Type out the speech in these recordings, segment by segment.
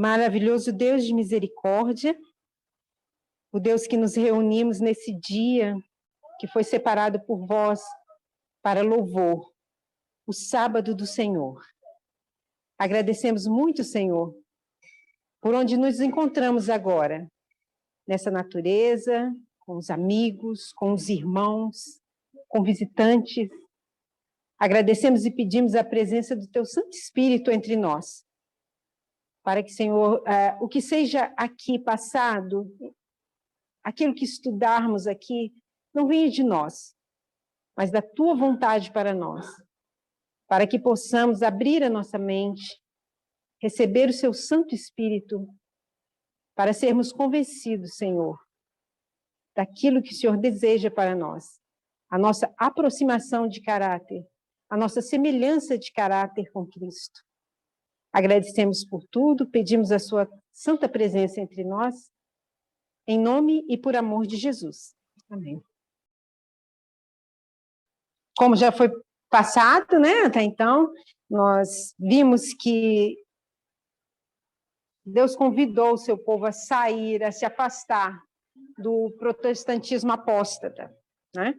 Maravilhoso Deus de misericórdia, o Deus que nos reunimos nesse dia que foi separado por vós para louvor, o sábado do Senhor. Agradecemos muito, Senhor, por onde nos encontramos agora, nessa natureza, com os amigos, com os irmãos, com visitantes. Agradecemos e pedimos a presença do Teu Santo Espírito entre nós, para que, Senhor, o que seja aqui passado, aquilo que estudarmos aqui, não venha de nós, mas da Tua vontade para nós, para que possamos abrir a nossa mente, receber o Seu Santo Espírito, para sermos convencidos, Senhor, daquilo que o Senhor deseja para nós, a nossa aproximação de caráter, a nossa semelhança de caráter com Cristo. Agradecemos por tudo, pedimos a sua santa presença entre nós, em nome e por amor de Jesus. Amém. Como já foi passado, né, até então, nós vimos que Deus convidou o seu povo a sair, a se afastar do protestantismo apóstata, né?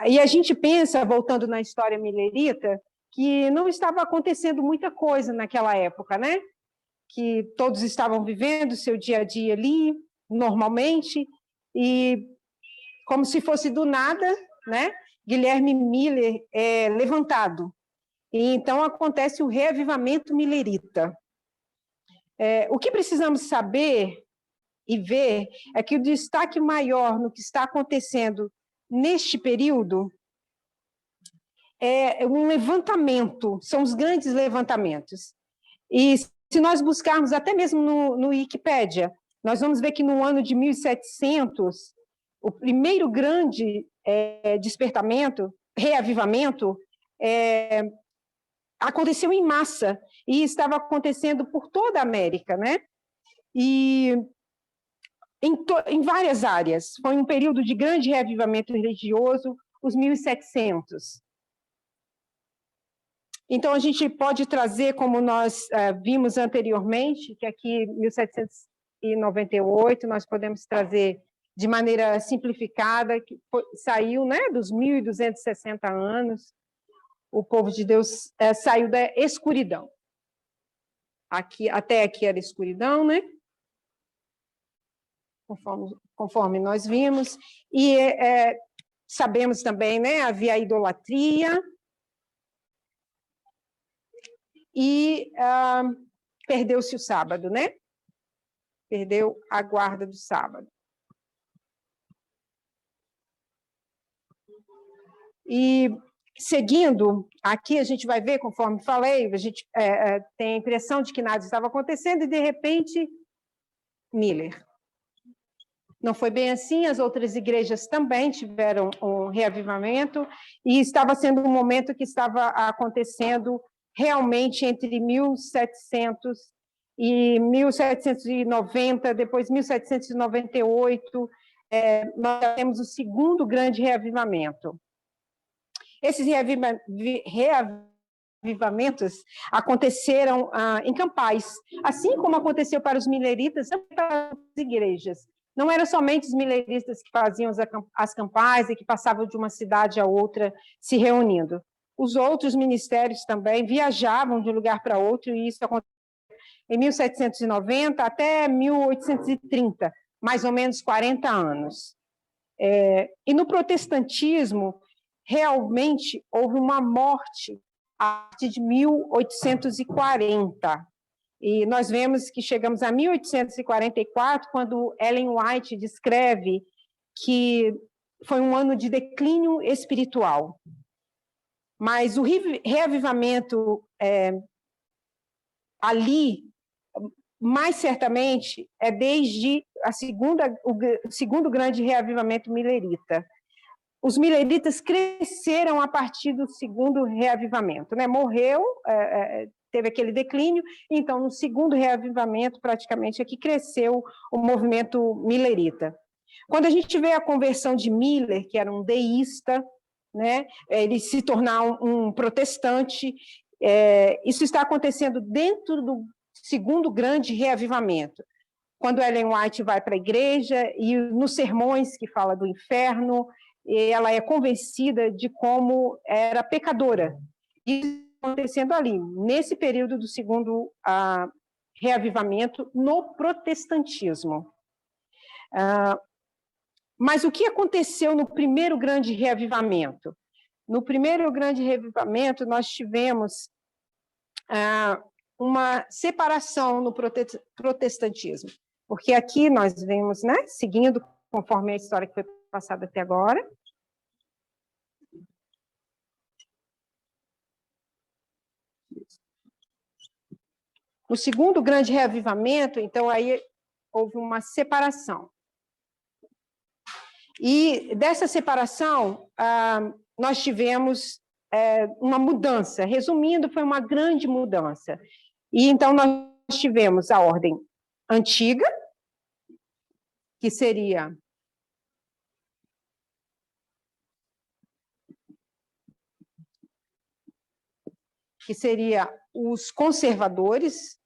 E a gente pensa, voltando na história milerita, que não estava acontecendo muita coisa naquela época, né? Que todos estavam vivendo o seu dia a dia ali, normalmente, e como se fosse do nada, né? Guilherme Miller é levantado. E então acontece o reavivamento milerita. O que precisamos saber e ver é que o destaque maior no que está acontecendo neste período é um levantamento, são os grandes levantamentos. E se nós buscarmos até mesmo no Wikipédia, nós vamos ver que no ano de 1700, o primeiro grande despertamento, reavivamento, aconteceu em massa, e estava acontecendo por toda a América, né? E em várias áreas. Foi um período de grande reavivamento religioso, os 1700. Então, a gente pode trazer, como nós vimos anteriormente, que aqui, 1798, nós podemos trazer de maneira simplificada, que saiu, né, dos 1260 anos, o povo de Deus saiu da escuridão. Até aqui era escuridão, né? Conforme nós vimos, e sabemos também, né, havia a idolatria, e perdeu-se o sábado, né? Perdeu a guarda do sábado. E seguindo, aqui a gente vai ver, conforme falei, a gente tem a impressão de que nada estava acontecendo, e de repente, Miller. Não foi bem assim, as outras igrejas também tiveram um reavivamento, e estava sendo um momento que estava acontecendo realmente entre 1700 e 1790, depois 1798, nós temos o segundo grande reavivamento. Esses reavivamentos aconteceram em campais, assim como aconteceu para os mileritas, também para as igrejas. Não eram somente os mileristas que faziam as campais e que passavam de uma cidade a outra se reunindo. Os outros ministérios também viajavam de um lugar para outro, e isso aconteceu em 1790 até 1830, mais ou menos 40 anos. E no protestantismo, realmente houve uma morte a partir de 1840. E nós vemos que chegamos a 1844, quando Ellen White descreve que foi um ano de declínio espiritual. Mas o reavivamento ali, mais certamente, é desde o segundo grande reavivamento milerita. Os mileritas cresceram a partir do segundo reavivamento, né? Morreu, teve aquele declínio, então, no segundo reavivamento, praticamente, aqui cresceu o movimento milerita. Quando a gente vê a conversão de Miller, que era um deísta, né, ele se tornar um protestante, isso está acontecendo dentro do segundo grande reavivamento, quando Ellen White vai para a igreja e nos sermões que fala do inferno, ela é convencida de como era pecadora. Isso acontecendo ali, nesse período do segundo reavivamento no protestantismo. Mas o que aconteceu no primeiro grande reavivamento? No primeiro grande reavivamento, nós tivemos uma separação no protestantismo, porque aqui nós vemos, né, seguindo conforme a história que foi passada até agora. No segundo grande reavivamento, então, aí houve uma separação. E dessa separação, nós tivemos uma mudança. Resumindo, foi uma grande mudança. E então nós tivemos a ordem antiga, que seria os conservadores,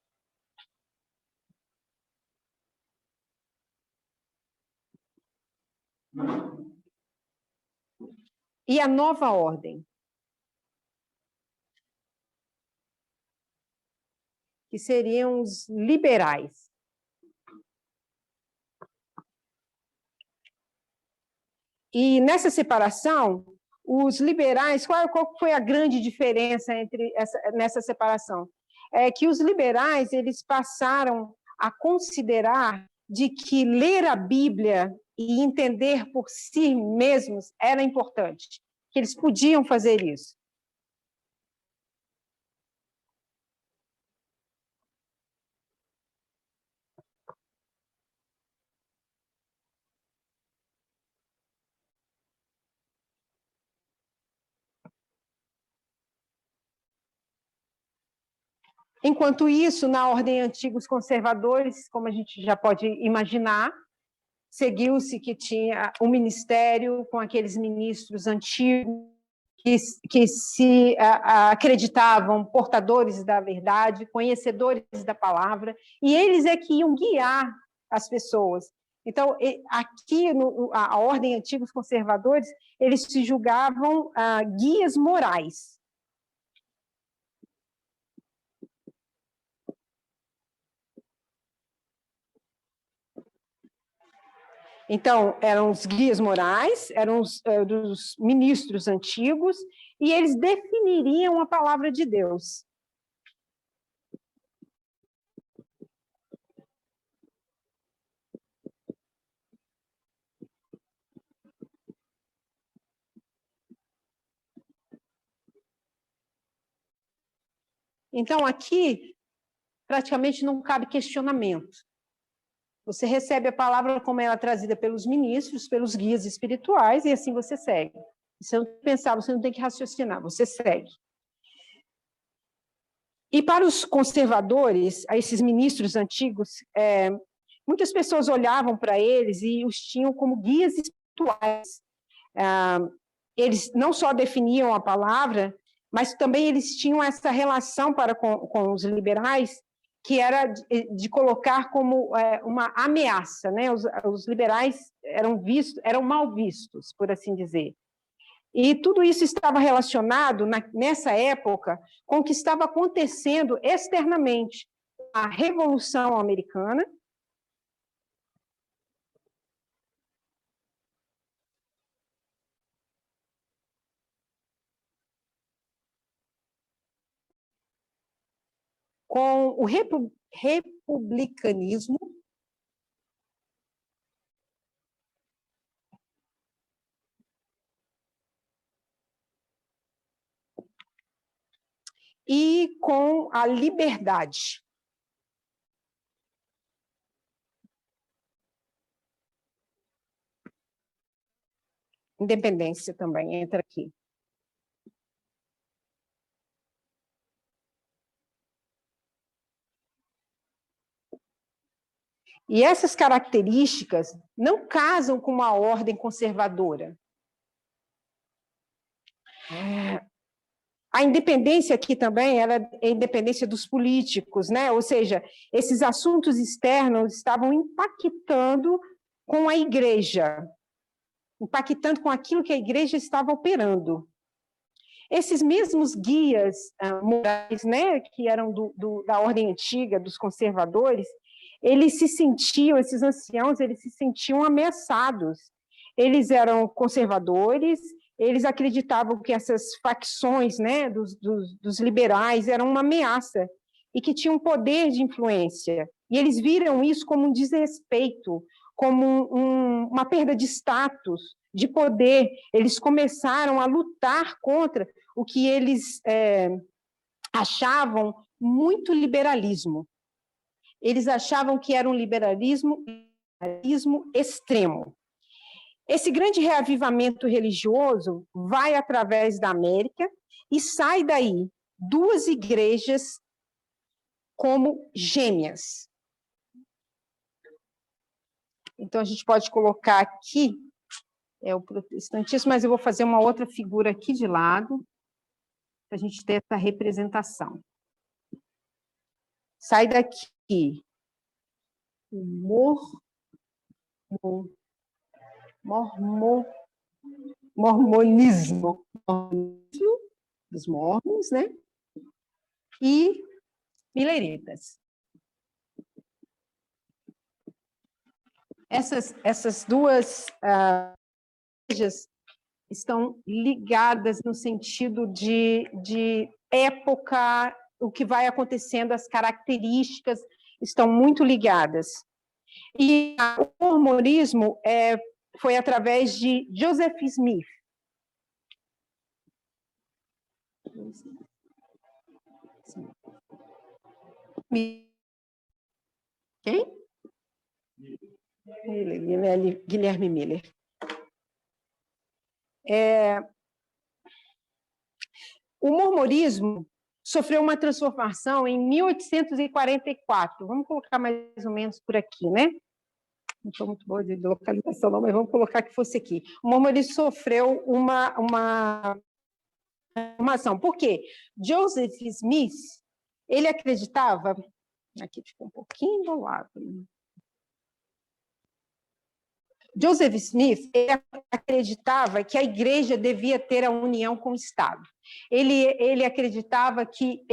e a nova ordem, que seriam os liberais. E nessa separação, os liberais, qual foi a grande diferença nessa separação? É que os liberais, eles passaram a considerar de que ler a Bíblia e entender por si mesmos era importante, que eles podiam fazer isso. Enquanto isso, na ordem antiga, os conservadores, como a gente já pode imaginar, seguiu-se que tinha um ministério com aqueles ministros antigos que se acreditavam portadores da verdade, conhecedores da palavra, e eles é que iam guiar as pessoas. Então, aqui, a ordem antiga, os conservadores, eles se julgavam guias morais. Então, eram os guias morais, eram dos ministros antigos, e eles definiriam a palavra de Deus. Então, aqui, praticamente não cabe questionamento. Você recebe a palavra como ela é trazida pelos ministros, pelos guias espirituais, e assim você segue. Você não tem que pensar, você não tem que raciocinar, você segue. E para os conservadores, esses ministros antigos, muitas pessoas olhavam para eles e os tinham como guias espirituais. Eles não só definiam a palavra, mas também eles tinham essa relação com os liberais, que era de colocar como uma ameaça, né? Os liberais eram mal vistos, por assim dizer. E tudo isso estava relacionado, nessa época, com o que estava acontecendo externamente. A Revolução Americana, com o republicanismo, e com a liberdade. Independência também entra aqui. E essas características não casam com uma ordem conservadora. A independência aqui também era a independência dos políticos, né? Ou seja, esses assuntos externos estavam impactando com a igreja, impactando com aquilo que a igreja estava operando. Esses mesmos guias morais, né, que eram da ordem antiga, dos conservadores, eles se sentiam, esses anciãos, eles se sentiam ameaçados. Eles eram conservadores, eles acreditavam que essas facções, né, dos liberais eram uma ameaça e que tinham poder de influência. E eles viram isso como um desrespeito, como uma perda de status, de poder. Eles começaram a lutar contra o que eles achavam muito liberalismo. Eles achavam que era um liberalismo extremo. Esse grande reavivamento religioso vai através da América e sai daí duas igrejas como gêmeas. Então, a gente pode colocar aqui o protestantismo, mas eu vou fazer uma outra figura aqui de lado, para a gente ter essa representação. Sai daqui o mormonismo dos mormons, né? E mileritas. Essas duas igrejas estão ligadas no sentido de época, o que vai acontecendo, as características estão muito ligadas. E o mormonismo foi através de Joseph Smith. Quem? Guilherme Miller. O mormonismo sofreu uma transformação em 1844. Vamos colocar mais ou menos por aqui, né? Não estou muito boa de localização, não, mas vamos colocar que fosse aqui. O mormonismo sofreu uma ação. Por quê? Joseph Smith, ele acreditava... Aqui ficou um pouquinho do lado. Joseph Smith acreditava que a igreja devia ter a união com o Estado. Ele acreditava que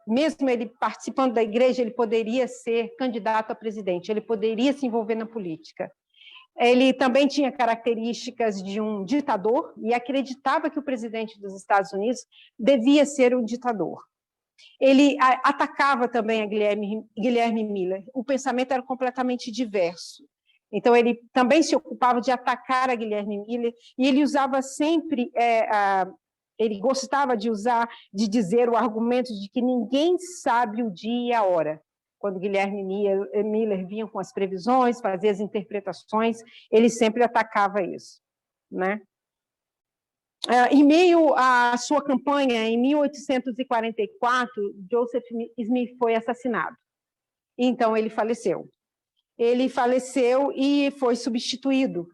mesmo ele participando da igreja, ele poderia ser candidato a presidente, ele poderia se envolver na política. Ele também tinha características de um ditador e acreditava que o presidente dos Estados Unidos devia ser um ditador. Ele atacava também a Guilherme Miller. O pensamento era completamente diverso. Então, ele também se ocupava de atacar a Guilherme Miller, e ele usava sempre, ele gostava de dizer o argumento de que ninguém sabe o dia e a hora. Quando Guilherme Miller vinha com as previsões, fazia as interpretações, ele sempre atacava isso, né? Em meio à sua campanha, em 1844, Joseph Smith foi assassinado. Então, ele faleceu. Ele faleceu e foi substituído.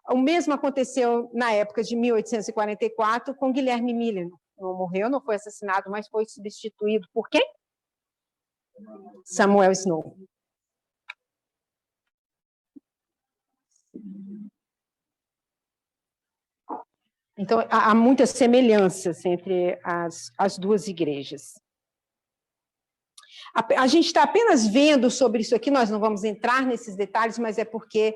O mesmo aconteceu na época de 1844 com Guilherme Miller. Não morreu, não foi assassinado, mas foi substituído por quem? Samuel Snow. Então, há muitas semelhanças entre as duas igrejas. A gente está apenas vendo sobre isso aqui, nós não vamos entrar nesses detalhes, mas é porque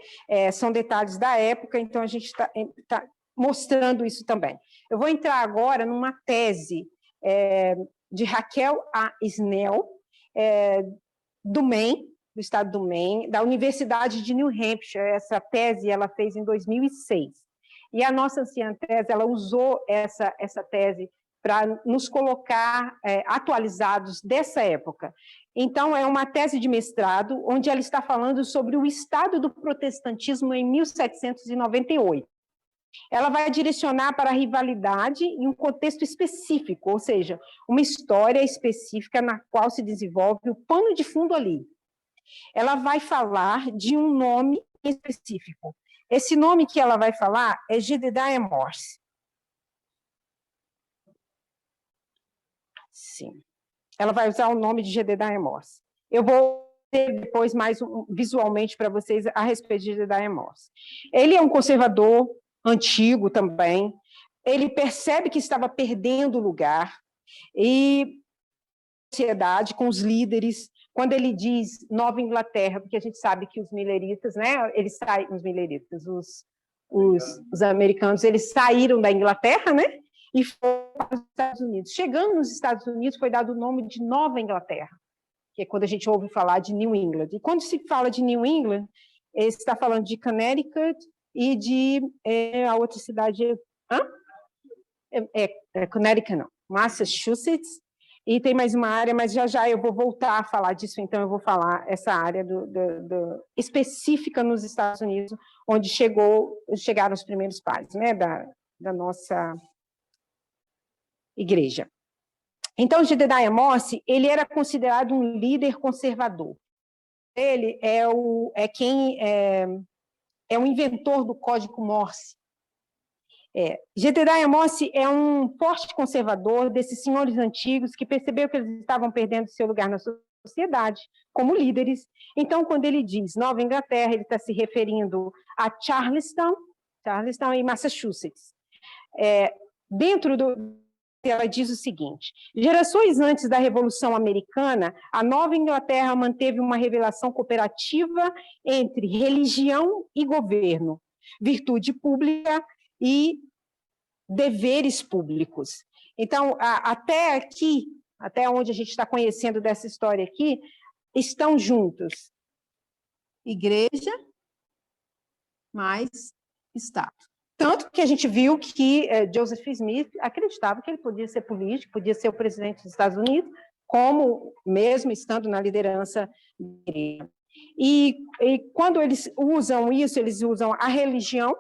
são detalhes da época, então a gente está mostrando isso também. Eu vou entrar agora numa tese de Raquel A. Snell, do Maine, do estado do Maine, da Universidade de New Hampshire. Essa tese ela fez em 2006. E a nossa anciã tese, ela usou essa tese para nos colocar atualizados dessa época. Então, é uma tese de mestrado, onde ela está falando sobre o estado do protestantismo em 1798. Ela vai direcionar para a rivalidade em um contexto específico, ou seja, uma história específica na qual se desenvolve o pano de fundo ali. Ela vai falar de um nome específico. Esse nome que ela vai falar é Jedediah Morse. Morsi. Ela vai usar o nome de Jedediah Morsi. Eu vou ter depois mais visualmente para vocês a respeito de Jedediah Morsi. Ele é um conservador antigo também. Ele percebe que estava perdendo lugar e sociedade com os líderes. Quando ele diz Nova Inglaterra, porque a gente sabe que os mileritas, né? Eles saem, os americanos, eles saíram da Inglaterra, né? E foram para os Estados Unidos. Chegando nos Estados Unidos, foi dado o nome de Nova Inglaterra, que é quando a gente ouve falar de New England. E quando se fala de New England, ele está falando de Connecticut e de a outra cidade, Connecticut não, Massachusetts, e tem mais uma área, mas já eu vou voltar a falar disso, então eu vou falar essa área específica nos Estados Unidos, onde chegaram os primeiros padres, né, da nossa igreja. Então, Jedediah Morsi, ele era considerado um líder conservador. Ele é o inventor do Código Morse. Jedediah Morsi é um forte conservador desses senhores antigos que percebeu que eles estavam perdendo seu lugar na sociedade como líderes. Então, quando ele diz Nova Inglaterra, ele está se referindo a Charlestown em Massachusetts. Ela diz o seguinte: gerações antes da Revolução Americana, a Nova Inglaterra manteve uma relação cooperativa entre religião e governo, virtude pública e deveres públicos. Então, até aqui, até onde a gente está conhecendo dessa história aqui, estão juntos igreja mais Estado. Tanto que a gente viu que Joseph Smith acreditava que ele podia ser político, podia ser o presidente dos Estados Unidos, como mesmo estando na liderança da igreja. E quando eles usam isso, eles usam a religião.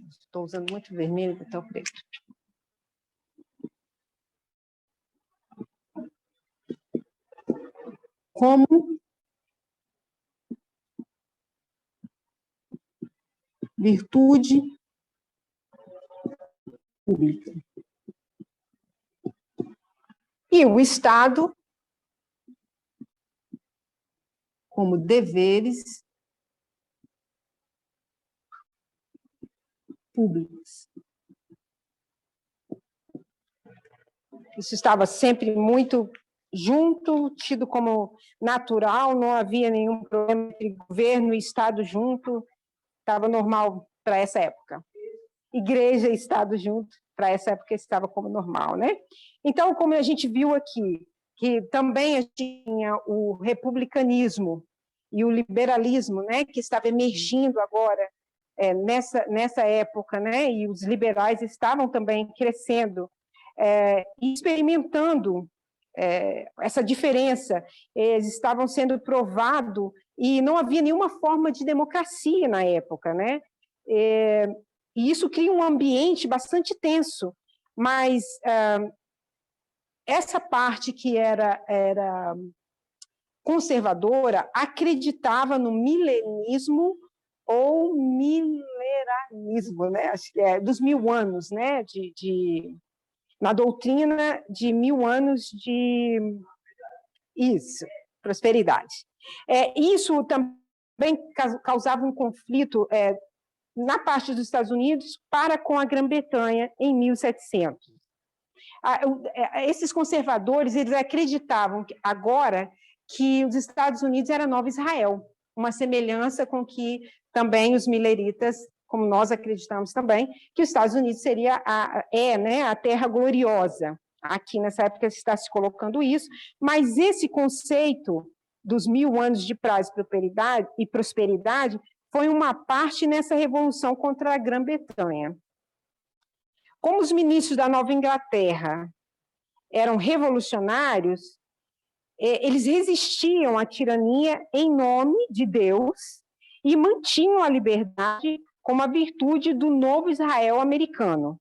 Estou usando muito vermelho, então preto. Como virtude pública. E o Estado como deveres públicos. Isso estava sempre muito junto, tido como natural, não havia nenhum problema entre governo e Estado junto, estava normal para essa época. Igreja e Estado junto, para essa época estava como normal, né? Então, como a gente viu aqui, que também tinha o republicanismo e o liberalismo, né, que estava emergindo agora nessa época, né, e os liberais estavam também crescendo e experimentando essa diferença. Eles estavam sendo provados e não havia nenhuma forma de democracia na época, né? E isso cria um ambiente bastante tenso, mas essa parte que era conservadora acreditava no milenismo ou mileranismo, né? Acho que dos 1000 anos, né? Na doutrina de 1000 anos de prosperidade. Isso também causava um conflito na parte dos Estados Unidos para com a Grã-Bretanha em 1700. Esses conservadores, eles acreditavam agora que os Estados Unidos era Nova Israel, uma semelhança com que também os mileritas, como nós acreditamos também, que os Estados Unidos seria a terra gloriosa. Aqui nessa época está se colocando isso, mas esse conceito dos 1000 anos de paz e prosperidade foi uma parte nessa revolução contra a Grã-Bretanha. Como os ministros da Nova Inglaterra eram revolucionários, eles resistiam à tirania em nome de Deus e mantinham a liberdade como a virtude do novo Israel americano.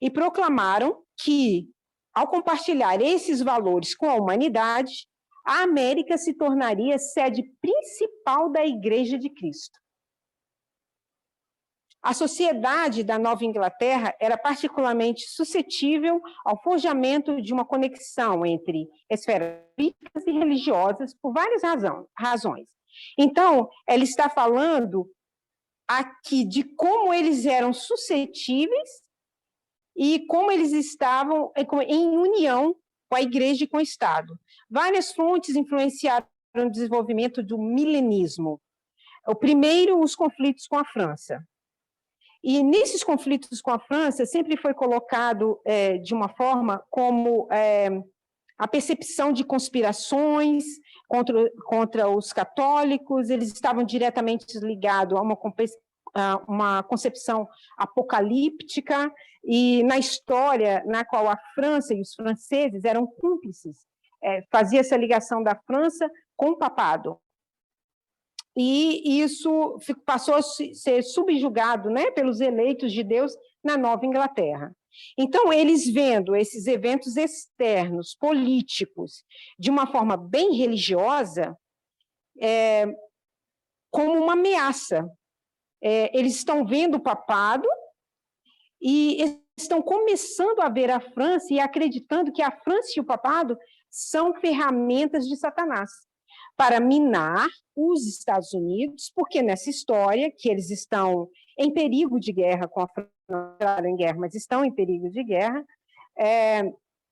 E proclamaram que, ao compartilhar esses valores com a humanidade, a América se tornaria sede principal da Igreja de Cristo. A sociedade da Nova Inglaterra era particularmente suscetível ao forjamento de uma conexão entre esferas políticas e religiosas por várias razões. Então, ela está falando aqui de como eles eram suscetíveis e como eles estavam em união com a igreja e com o Estado. Várias fontes influenciaram o desenvolvimento do milenismo. O primeiro, os conflitos com a França. E nesses conflitos com a França, sempre foi colocado de uma forma como a percepção de conspirações contra os católicos, eles estavam diretamente ligados a uma concepção apocalíptica, e na história na qual a França e os franceses eram cúmplices, fazia essa ligação da França com o papado. E isso passou a ser subjugado, né, pelos eleitos de Deus na Nova Inglaterra. Então, eles vendo esses eventos externos, políticos, de uma forma bem religiosa, como uma ameaça. Eles estão vendo o papado e estão começando a ver a França e acreditando que a França e o papado são ferramentas de Satanás para minar os Estados Unidos, porque nessa história que eles estão em perigo de guerra com a França, não entraram em guerra, mas estão em perigo de guerra,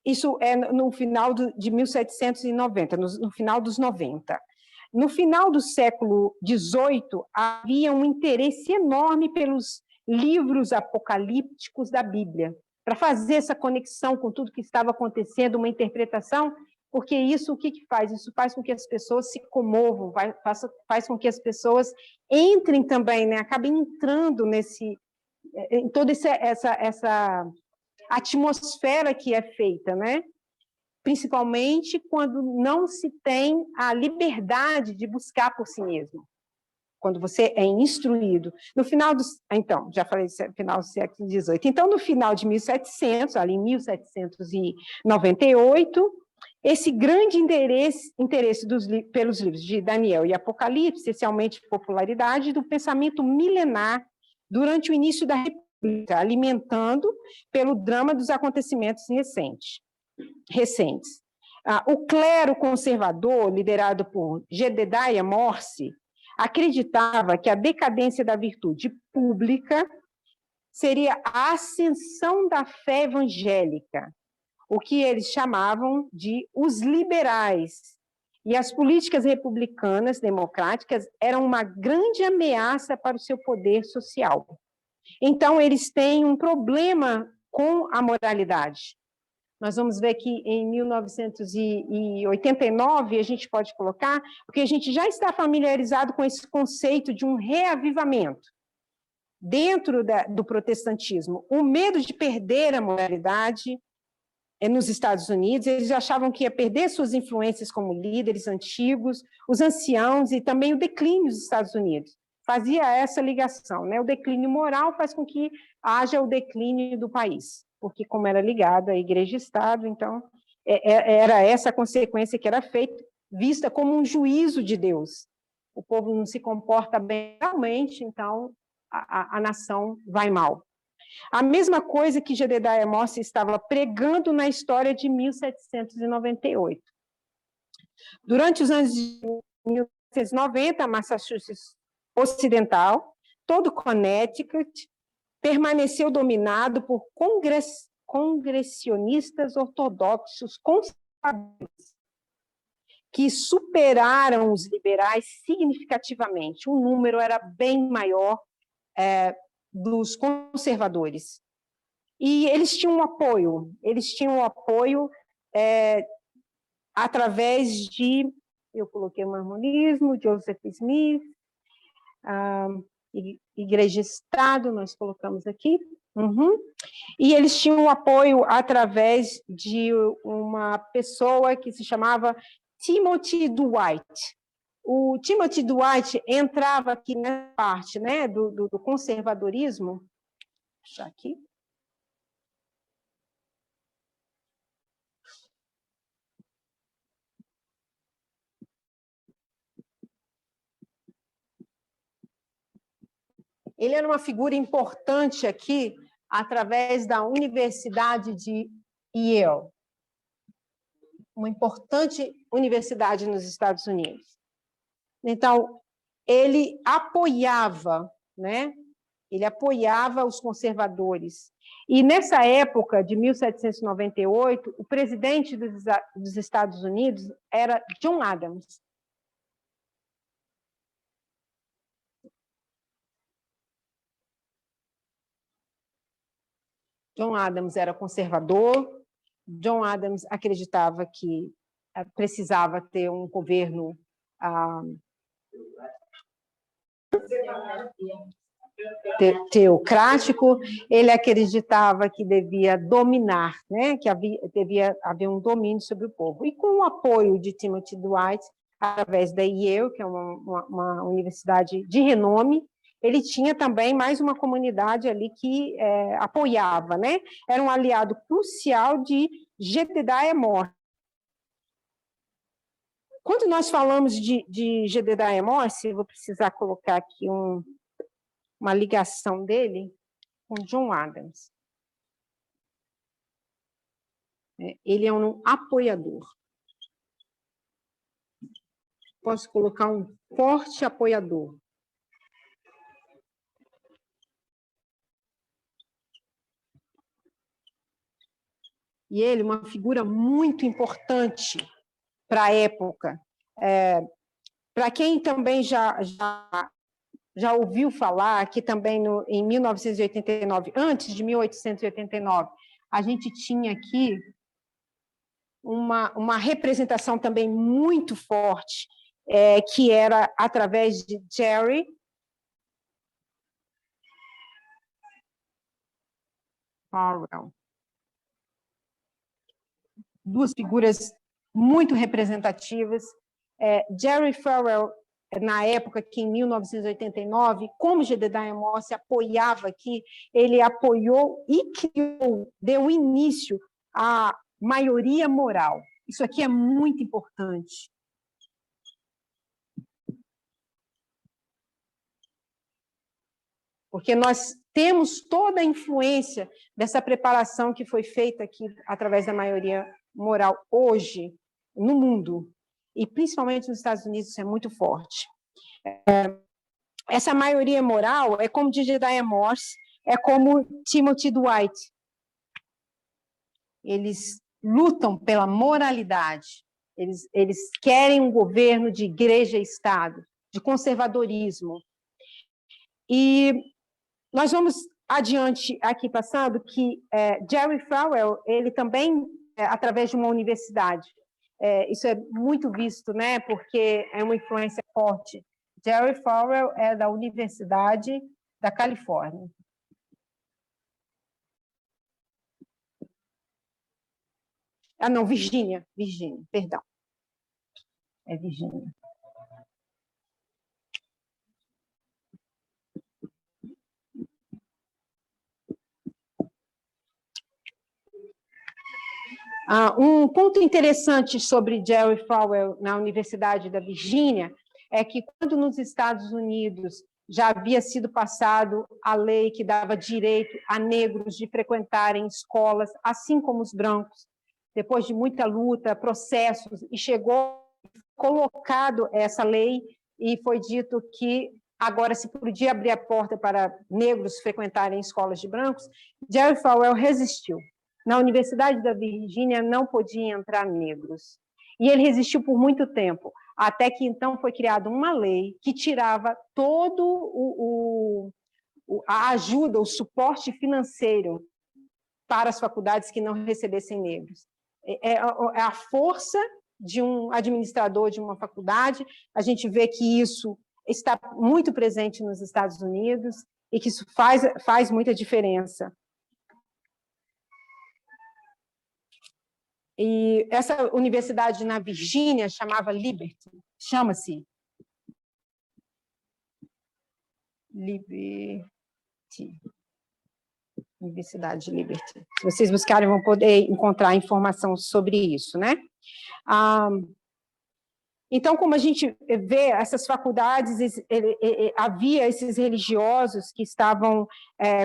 isso é no final de 1790, no final dos 90. No final do século XVIII, havia um interesse enorme pelos livros apocalípticos da Bíblia, para fazer essa conexão com tudo que estava acontecendo, uma interpretação, porque isso o que faz? Isso faz com que as pessoas se comovam, faz com que as pessoas entrem também, né? Acabem entrando em toda essa atmosfera que é feita, né? Principalmente quando não se tem a liberdade de buscar por si mesmo, quando você é instruído. No final então, já falei final do século XVIII, então no final de 1700, ali em 1798, esse grande interesse pelos livros de Daniel e Apocalipse, especialmente popularidade do pensamento milenar durante o início da República, alimentando pelo drama dos acontecimentos recentes. O clero conservador, liderado por Jedediah Morse, acreditava que a decadência da virtude pública seria a ascensão da fé evangélica, o que eles chamavam de os liberais. E as políticas republicanas, democráticas, eram uma grande ameaça para o seu poder social. Então, eles têm um problema com a moralidade. Nós vamos ver que em 1989, a gente pode colocar, porque a gente já está familiarizado com esse conceito de um reavivamento dentro do protestantismo. O medo de perder a moralidade nos Estados Unidos, eles achavam que ia perder suas influências como líderes antigos, os anciãos e também o declínio dos Estados Unidos. Fazia essa ligação, né? O declínio moral faz com que haja o declínio do país, porque como era ligado à igreja e Estado, então era essa a consequência que era feita, vista como um juízo de Deus. O povo não se comporta bem realmente, então a nação vai mal. A mesma coisa que Jedediah Morse estava pregando na história de 1798. Durante os anos de 1790, Massachusetts Ocidental, todo Connecticut, permaneceu dominado por congressionistas ortodoxos conservadores, que superaram os liberais significativamente. O número era bem maior dos conservadores. E eles tinham um apoio através de, eu coloquei um harmonismo, Joseph Smith, Igreja e Estado, nós colocamos aqui, e eles tinham um apoio através de uma pessoa que se chamava Timothy Dwight. O Timothy Dwight entrava aqui na parte, né, do conservadorismo. Vou deixar aqui. ele era uma figura importante aqui através da Universidade de Yale, uma importante universidade nos Estados Unidos. Então, ele apoiava, né? Ele apoiava os conservadores. E, nessa época, de 1798, o presidente dos Estados Unidos era John Adams. John Adams era conservador, John Adams acreditava que precisava ter um governo teocrático, ele acreditava que devia dominar, né? Que devia haver um domínio sobre o povo. E com o apoio de Timothy Dwight, através da Yale, que é uma universidade de renome, ele tinha também mais uma comunidade ali que apoiava, né? Era um aliado crucial de Jedediah Morse. Quando nós falamos de Jedediah Morse, eu vou precisar colocar aqui uma ligação dele com John Adams. Ele é um apoiador. Posso colocar um forte apoiador. E ele, uma figura muito importante para a época. Para quem também já ouviu falar que também em 1989, antes de 1889, a gente tinha aqui uma representação também muito forte, que era através de Jerry Falwell. Duas figuras muito representativas. Jerry Falwell, na época que, em 1989, como Jedediah Morse apoiava aqui, ele apoiou e deu início à maioria moral. Isso aqui é muito importante. Porque nós temos toda a influência dessa preparação que foi feita aqui através da maioria moral hoje no mundo, e principalmente nos Estados Unidos, isso é muito forte. Essa maioria moral é como Jedediah Morse, é como Timothy Dwight. Eles lutam pela moralidade, eles querem um governo de igreja e Estado, de conservadorismo. E nós vamos adiante aqui passando que Jerry Falwell, ele também, através de uma universidade, isso é muito visto, né, porque é uma influência forte. Jerry Falwell é da Universidade da Califórnia. Ah, não, Virgínia, perdão. É Virgínia. Um ponto interessante sobre Jerry Falwell na Universidade da Virgínia é que, quando nos Estados Unidos já havia sido passado a lei que dava direito a negros de frequentarem escolas, assim como os brancos, depois de muita luta, processos, e chegou colocado essa lei e foi dito que agora se podia abrir a porta para negros frequentarem escolas de brancos, Jerry Falwell resistiu. Na Universidade da Virgínia não podiam entrar negros. E ele resistiu por muito tempo, até que então foi criada uma lei que tirava todo a ajuda, o suporte financeiro para as faculdades que não recebessem negros. É a força de um administrador de uma faculdade. A gente vê que isso está muito presente nos Estados Unidos e que isso faz muita diferença. E essa universidade na Virgínia chama-se Liberty. Universidade de Liberty. Se vocês buscarem, vão poder encontrar informação sobre isso, né? Então, como a gente vê essas faculdades, havia esses religiosos que estavam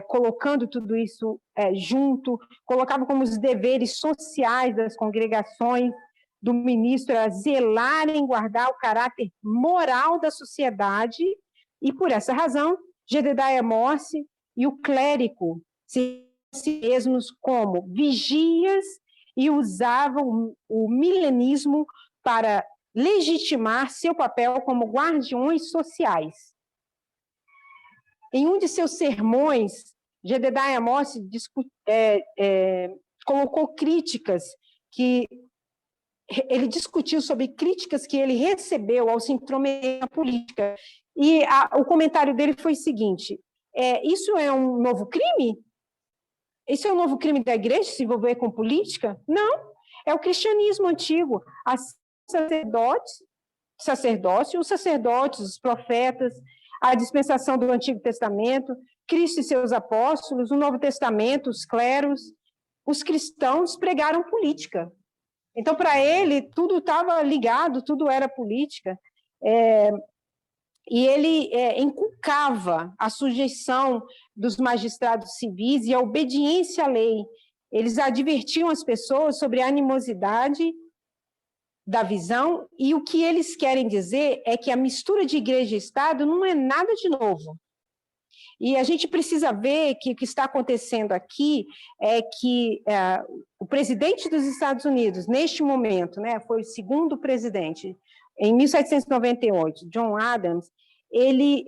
colocando tudo isso junto, colocavam como os deveres sociais das congregações do ministro era zelarem, guardar o caráter moral da sociedade, e por essa razão, Jedediah Morse e o clérigo se mesmos como vigias e usavam o milenismo para legitimar seu papel como guardiões sociais. Em um de seus sermões, Jedediah Morse colocou críticas que ele discutiu sobre críticas que ele recebeu ao se intrometer na política. E o comentário dele foi o seguinte: isso é um novo crime? Isso é um novo crime da igreja, se envolver com política? Não, é o cristianismo antigo. Os sacerdotes, os profetas, a dispensação do Antigo Testamento, Cristo e seus apóstolos, o Novo Testamento, os clérigos, os cristãos pregaram política. Então, para ele, tudo estava ligado, tudo era política. E ele inculcava a sujeição dos magistrados civis e a obediência à lei. Eles advertiam as pessoas sobre a animosidade da visão, e o que eles querem dizer é que a mistura de igreja e Estado não é nada de novo. E a gente precisa ver que o que está acontecendo aqui é que o presidente dos Estados Unidos, neste momento, né, foi o segundo presidente, em 1798, John Adams, ele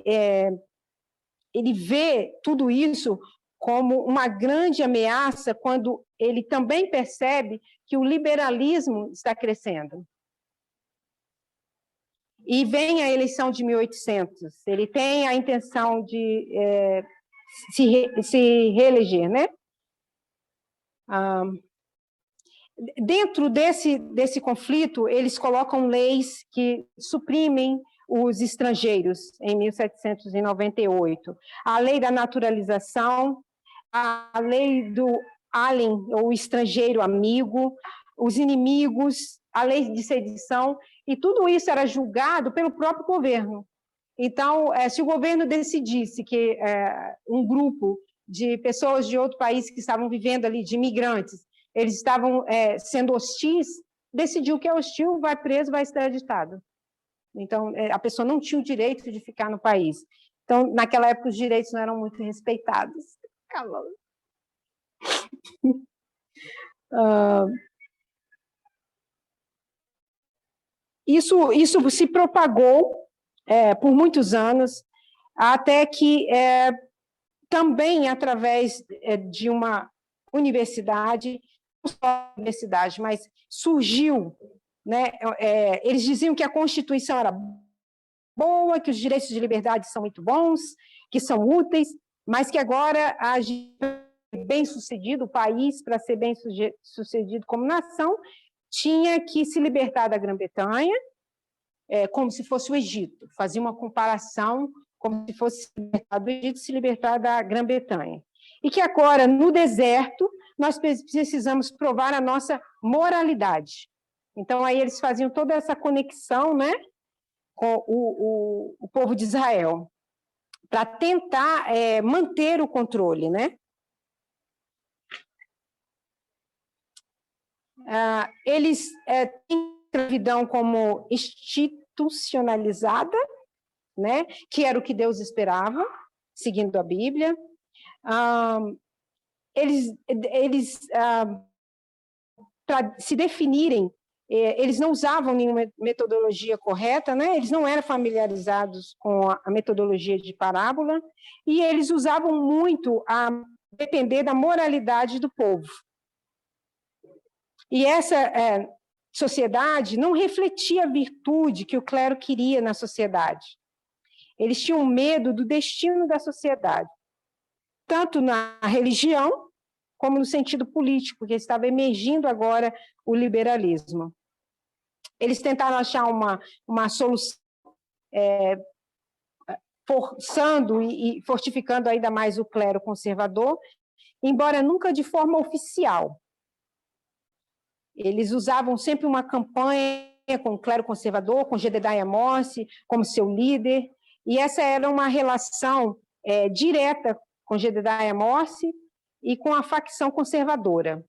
vê tudo isso como uma grande ameaça quando ele também percebe que o liberalismo está crescendo. E vem a eleição de 1800, ele tem a intenção de se reeleger, né? Dentro desse conflito, eles colocam leis que suprimem os estrangeiros, em 1798. A lei da naturalização, a lei do alien, ou estrangeiro amigo, os inimigos, a lei de sedição, e tudo isso era julgado pelo próprio governo. Então, se o governo decidisse que um grupo de pessoas de outro país que estavam vivendo ali, de imigrantes, eles estavam sendo hostis, decidiu que é hostil, vai preso, vai extraditado. Então, a pessoa não tinha o direito de ficar no país. Então, naquela época, os direitos não eram muito respeitados. Isso se propagou por muitos anos, até que também através de uma universidade, não só universidade, mas surgiu, né? Eles diziam que a Constituição era boa, que os direitos de liberdade são muito bons, que são úteis, mas que agora a gente bem-sucedido, o país, para ser bem-sucedido como nação, tinha que se libertar da Grã-Bretanha, como se fosse o Egito, fazia uma comparação como se fosse se libertar do Egito, se libertar da Grã-Bretanha. E que agora, no deserto, nós precisamos provar a nossa moralidade. Então, aí eles faziam toda essa conexão, né, com o povo de Israel, para tentar manter o controle, né? Eles têm escravidão como institucionalizada, né? Que era o que Deus esperava, seguindo a Bíblia. Para se definirem, eles não usavam nenhuma metodologia correta, né? Eles não eram familiarizados com a metodologia de parábola, e eles usavam muito a depender da moralidade do povo. E essa sociedade não refletia a virtude que o clero queria na sociedade. Eles tinham medo do destino da sociedade, tanto na religião, como no sentido político, porque estava emergindo agora o liberalismo. Eles tentaram achar uma solução, forçando e fortificando ainda mais o clero conservador, embora nunca de forma oficial. Eles usavam sempre uma campanha com o clero conservador, com Jedediah Morse como seu líder, e essa era uma relação direta com Jedediah Morse e com a facção conservadora,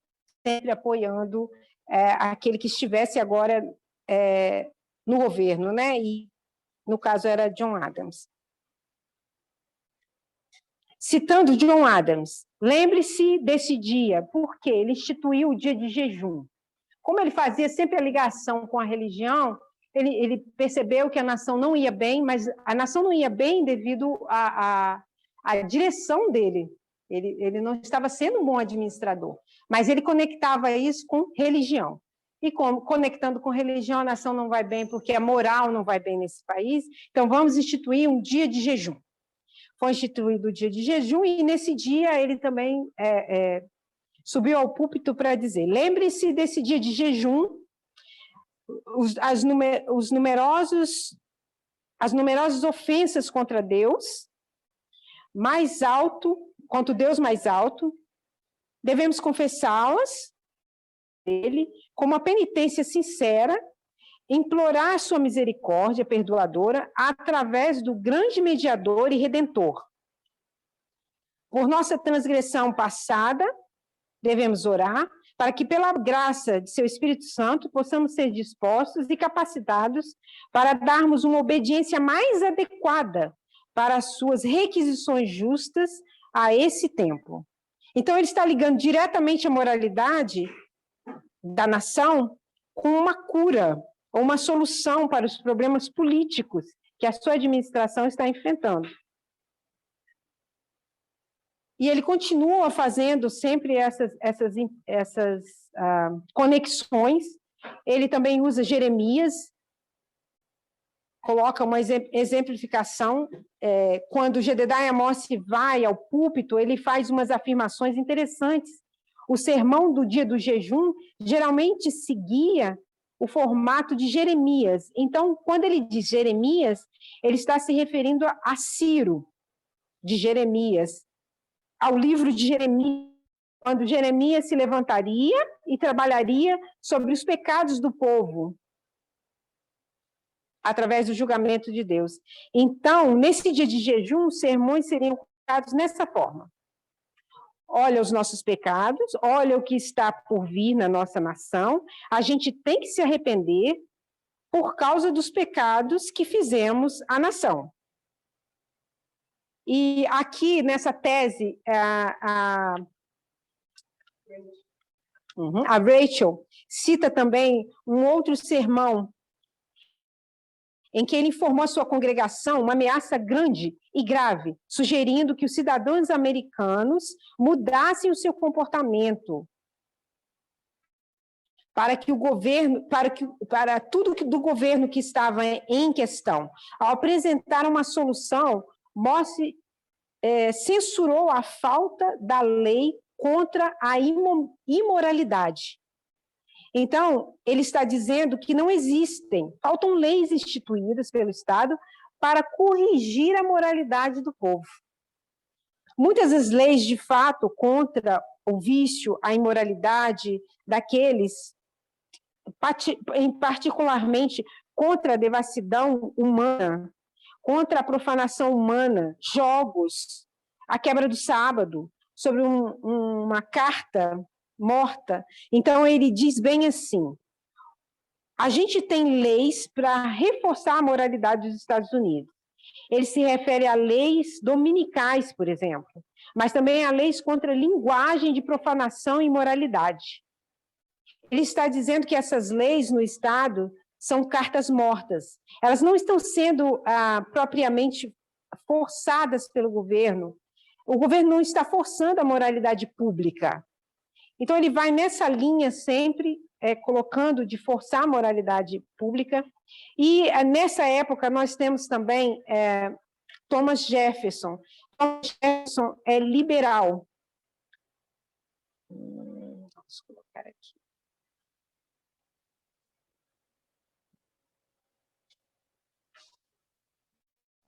sempre apoiando aquele que estivesse agora no governo, né? E, no caso, era John Adams. Citando John Adams, lembre-se desse dia, porque ele instituiu o dia de jejum. Como ele fazia sempre a ligação com a religião, ele percebeu que a nação não ia bem, mas a nação não ia bem devido à direção dele. Ele não estava sendo um bom administrador, mas ele conectava isso com religião. E conectando com religião, a nação não vai bem porque a moral não vai bem nesse país, então vamos instituir um dia de jejum. Foi instituído o dia de jejum e, nesse dia, ele também subiu ao púlpito para dizer, lembre-se desse dia de jejum, as numerosas ofensas contra Deus, mais alto, contra o Deus mais alto, devemos confessá-las, ele, com uma penitência sincera, implorar a sua misericórdia perdoadora através do grande mediador e redentor. Por nossa transgressão passada, devemos orar para que, pela graça de seu Espírito Santo, possamos ser dispostos e capacitados para darmos uma obediência mais adequada para as suas requisições justas a esse tempo. Então, ele está ligando diretamente a moralidade da nação com uma cura, ou uma solução para os problemas políticos que a sua administração está enfrentando. E ele continua fazendo sempre essas conexões. Ele também usa Jeremias, coloca uma exemplificação. Quando Jedediah Morse vai ao púlpito, ele faz umas afirmações interessantes. O sermão do dia do jejum geralmente seguia o formato de Jeremias. Então, quando ele diz Jeremias, ele está se referindo a Ciro, de Jeremias, ao livro de Jeremias, quando Jeremias se levantaria e trabalharia sobre os pecados do povo, através do julgamento de Deus. Então, nesse dia de jejum, os sermões seriam colocados nessa forma. Olha os nossos pecados, olha o que está por vir na nossa nação, a gente tem que se arrepender por causa dos pecados que fizemos à nação. E aqui, nessa tese, a Rachel cita também um outro sermão em que ele informou a sua congregação uma ameaça grande e grave, sugerindo que os cidadãos americanos mudassem o seu comportamento para que o governo, para tudo do governo que estava em questão. Ao apresentar uma solução, Morse censurou a falta da lei contra a imoralidade. Então, ele está dizendo que não faltam leis instituídas pelo Estado para corrigir a moralidade do povo. Muitas das leis, de fato, contra o vício, a imoralidade daqueles, particularmente contra a devassidão humana, contra a profanação humana, jogos, a quebra do sábado, sobre uma carta morta. Então, ele diz bem assim, a gente tem leis para reforçar a moralidade dos Estados Unidos. Ele se refere a leis dominicais, por exemplo, mas também a leis contra linguagem de profanação e imoralidade. Ele está dizendo que essas leis no Estado são cartas mortas. Elas não estão sendo propriamente forçadas pelo governo. O governo não está forçando a moralidade pública. Então, ele vai nessa linha sempre, colocando de forçar a moralidade pública. E, nessa época, nós temos também Thomas Jefferson. Thomas Jefferson é liberal. Vamos colocar aqui.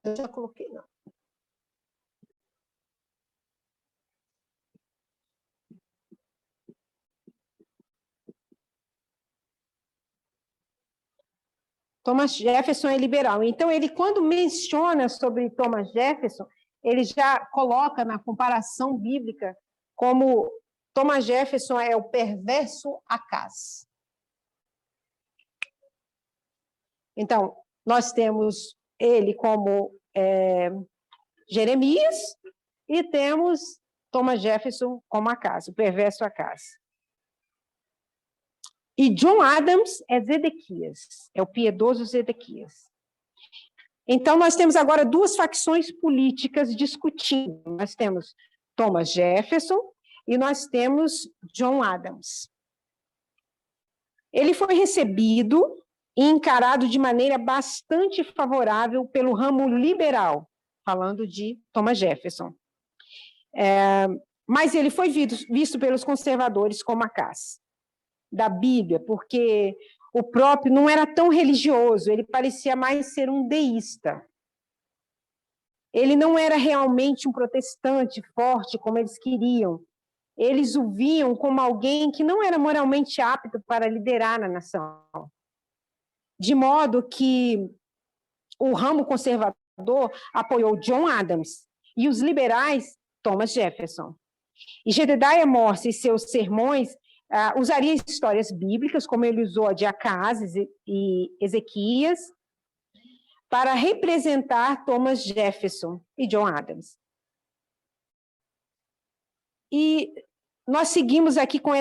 Eu já coloquei, não. Thomas Jefferson é liberal. Então, ele, quando menciona sobre Thomas Jefferson, ele já coloca na comparação bíblica como Thomas Jefferson é o perverso Acaz. Então, nós temos ele como Jeremias e temos Thomas Jefferson como Acaz, o perverso Acaz. E John Adams é Zedequias, é o piedoso Zedequias. Então, nós temos agora duas facções políticas discutindo. Nós temos Thomas Jefferson e nós temos John Adams. Ele foi recebido e encarado de maneira bastante favorável pelo ramo liberal, falando de Thomas Jefferson. Mas ele foi visto pelos conservadores como Acaz da Bíblia, porque o próprio não era tão religioso, ele parecia mais ser um deísta. Ele não era realmente um protestante forte, como eles queriam. Eles o viam como alguém que não era moralmente apto para liderar a nação. De modo que o ramo conservador apoiou John Adams e os liberais, Thomas Jefferson. E Jedediah Morse e seus sermões usaria histórias bíblicas, como ele usou a de Acaz e Ezequias, para representar Thomas Jefferson e John Adams. E nós seguimos aqui com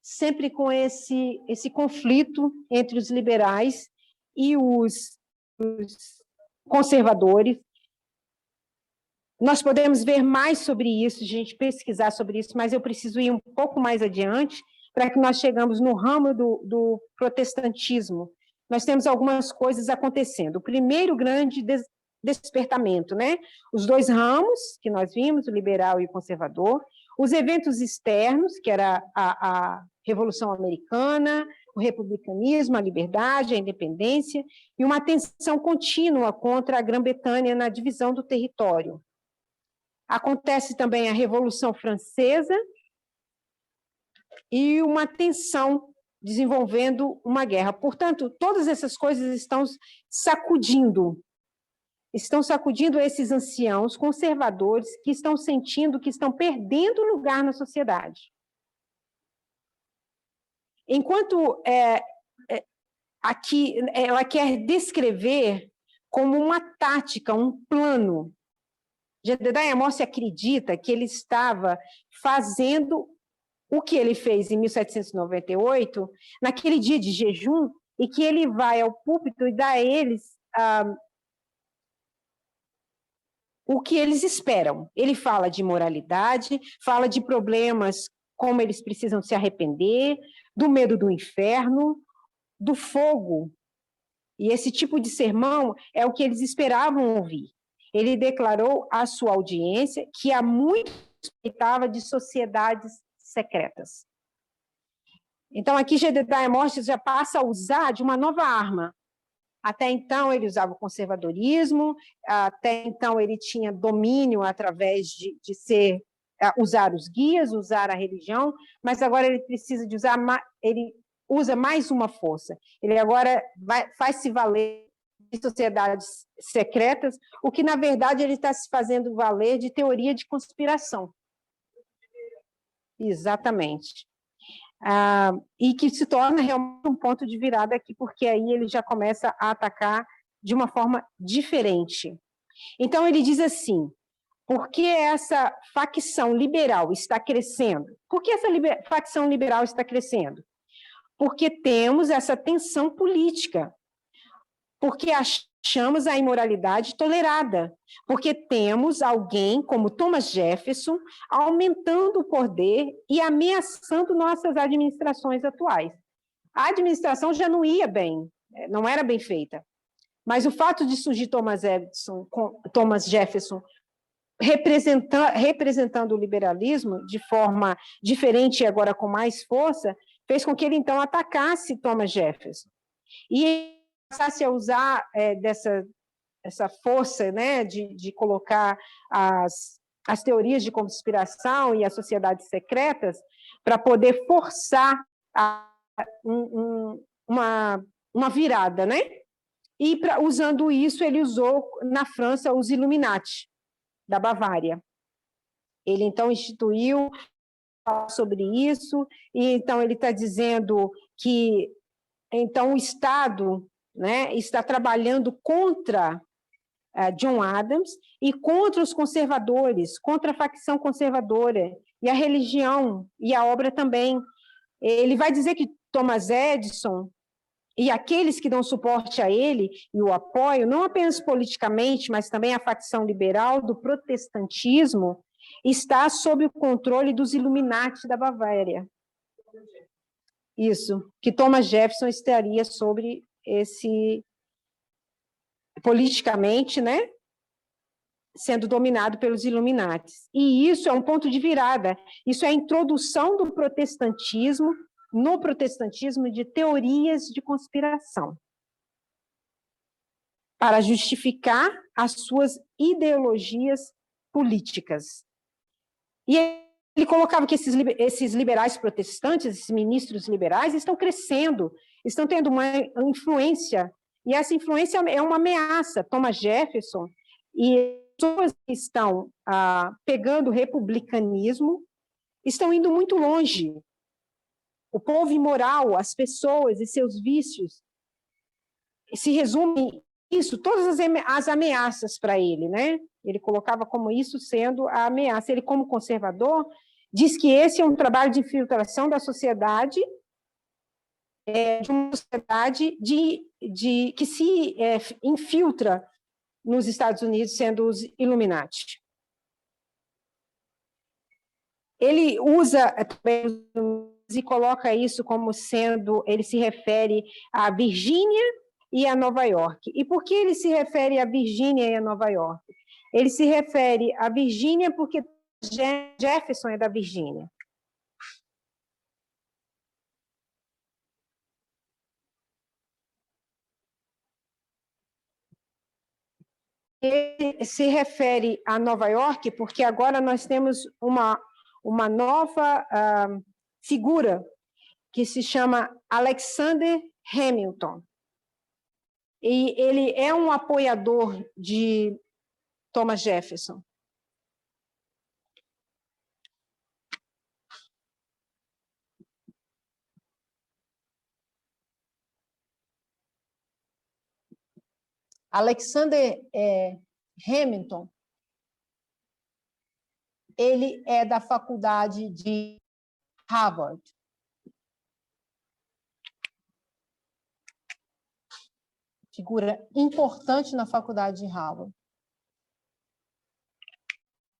sempre com esse conflito entre os liberais e os conservadores. Nós podemos ver mais sobre isso, a gente pesquisar sobre isso, mas eu preciso ir um pouco mais adiante para que nós chegamos no ramo do protestantismo. Nós temos algumas coisas acontecendo. O primeiro grande despertamento, né? Os dois ramos que nós vimos, o liberal e o conservador, os eventos externos, que era a Revolução Americana, o republicanismo, a liberdade, a independência, e uma tensão contínua contra a Grã-Bretanha na divisão do território. Acontece também a Revolução Francesa e uma tensão desenvolvendo uma guerra. Portanto, todas essas coisas estão sacudindo esses anciãos conservadores que estão sentindo que estão perdendo lugar na sociedade. Enquanto aqui ela quer descrever como uma tática, um plano. Jedediah Morse acredita que ele estava fazendo o que ele fez em 1798, naquele dia de jejum, e que ele vai ao púlpito e dá a eles o que eles esperam. Ele fala de moralidade, fala de problemas, como eles precisam se arrepender, do medo do inferno, do fogo. E esse tipo de sermão é o que eles esperavam ouvir. Ele declarou à sua audiência que há muito suspeitava de sociedades secretas. Então, aqui Jedediah Morse já passa a usar de uma nova arma. Até então, ele usava o conservadorismo, até então ele tinha domínio através de usar os guias, usar a religião, mas agora ele precisa de usar, ele usa mais uma força. Ele agora faz-se valer de sociedades secretas, o que, na verdade, ele está se fazendo valer de teoria de conspiração. Exatamente. E que se torna realmente um ponto de virada aqui, porque aí ele já começa a atacar de uma forma diferente. Então, ele diz assim, por que essa facção liberal está crescendo? Por que essa facção liberal está crescendo? Porque temos essa tensão política, porque achamos a imoralidade tolerada, porque temos alguém como Thomas Jefferson aumentando o poder e ameaçando nossas administrações atuais. A administração já não ia bem, não era bem feita, mas o fato de surgir Thomas Jefferson representando o liberalismo de forma diferente e agora com mais força, fez com que ele, então, atacasse Thomas Jefferson. E passasse a usar essa força, né, de colocar as teorias de conspiração e as sociedades secretas para poder forçar uma uma virada, né? E, usando isso, ele usou, na França, os Illuminati, da Bavária. Ele, então, instituiu sobre isso, e, então, ele está dizendo que, então, o Estado, né, está trabalhando contra John Adams e contra os conservadores, contra a facção conservadora, e a religião, e a obra também. Ele vai dizer que Thomas Edison e aqueles que dão suporte a ele e o apoiam, não apenas politicamente, mas também a facção liberal do protestantismo, está sob o controle dos Illuminati da Bavária. Isso, que Thomas Jefferson estaria sobre esse, politicamente, né, sendo dominado pelos Illuminati. E isso é um ponto de virada, isso é a introdução do protestantismo, no protestantismo, de teorias de conspiração, para justificar as suas ideologias políticas. E ele colocava que esses liberais protestantes, esses ministros liberais, estão crescendo, estão tendo uma influência, e essa influência é uma ameaça. Thomas Jefferson e pessoas que estão pegando o republicanismo estão indo muito longe. O povo imoral, as pessoas e seus vícios, se resume isso, todas as ameaças para ele, né? Ele colocava como isso sendo a ameaça. Ele, como conservador, diz que esse é um trabalho de infiltração da sociedade, de uma sociedade que se infiltra nos Estados Unidos, sendo os Illuminati. Ele usa também e coloca isso como sendo, ele se refere a Virgínia e a Nova York. E por que ele se refere a Virgínia e a Nova York? Ele se refere a Virgínia porque Jefferson é da Virgínia. Ele se refere a Nova York porque agora nós temos uma nova figura que se chama Alexander Hamilton. E ele é um apoiador de Thomas Jefferson. Alexander Hamilton, ele é da faculdade de Harvard. Figura importante na faculdade de Harvard.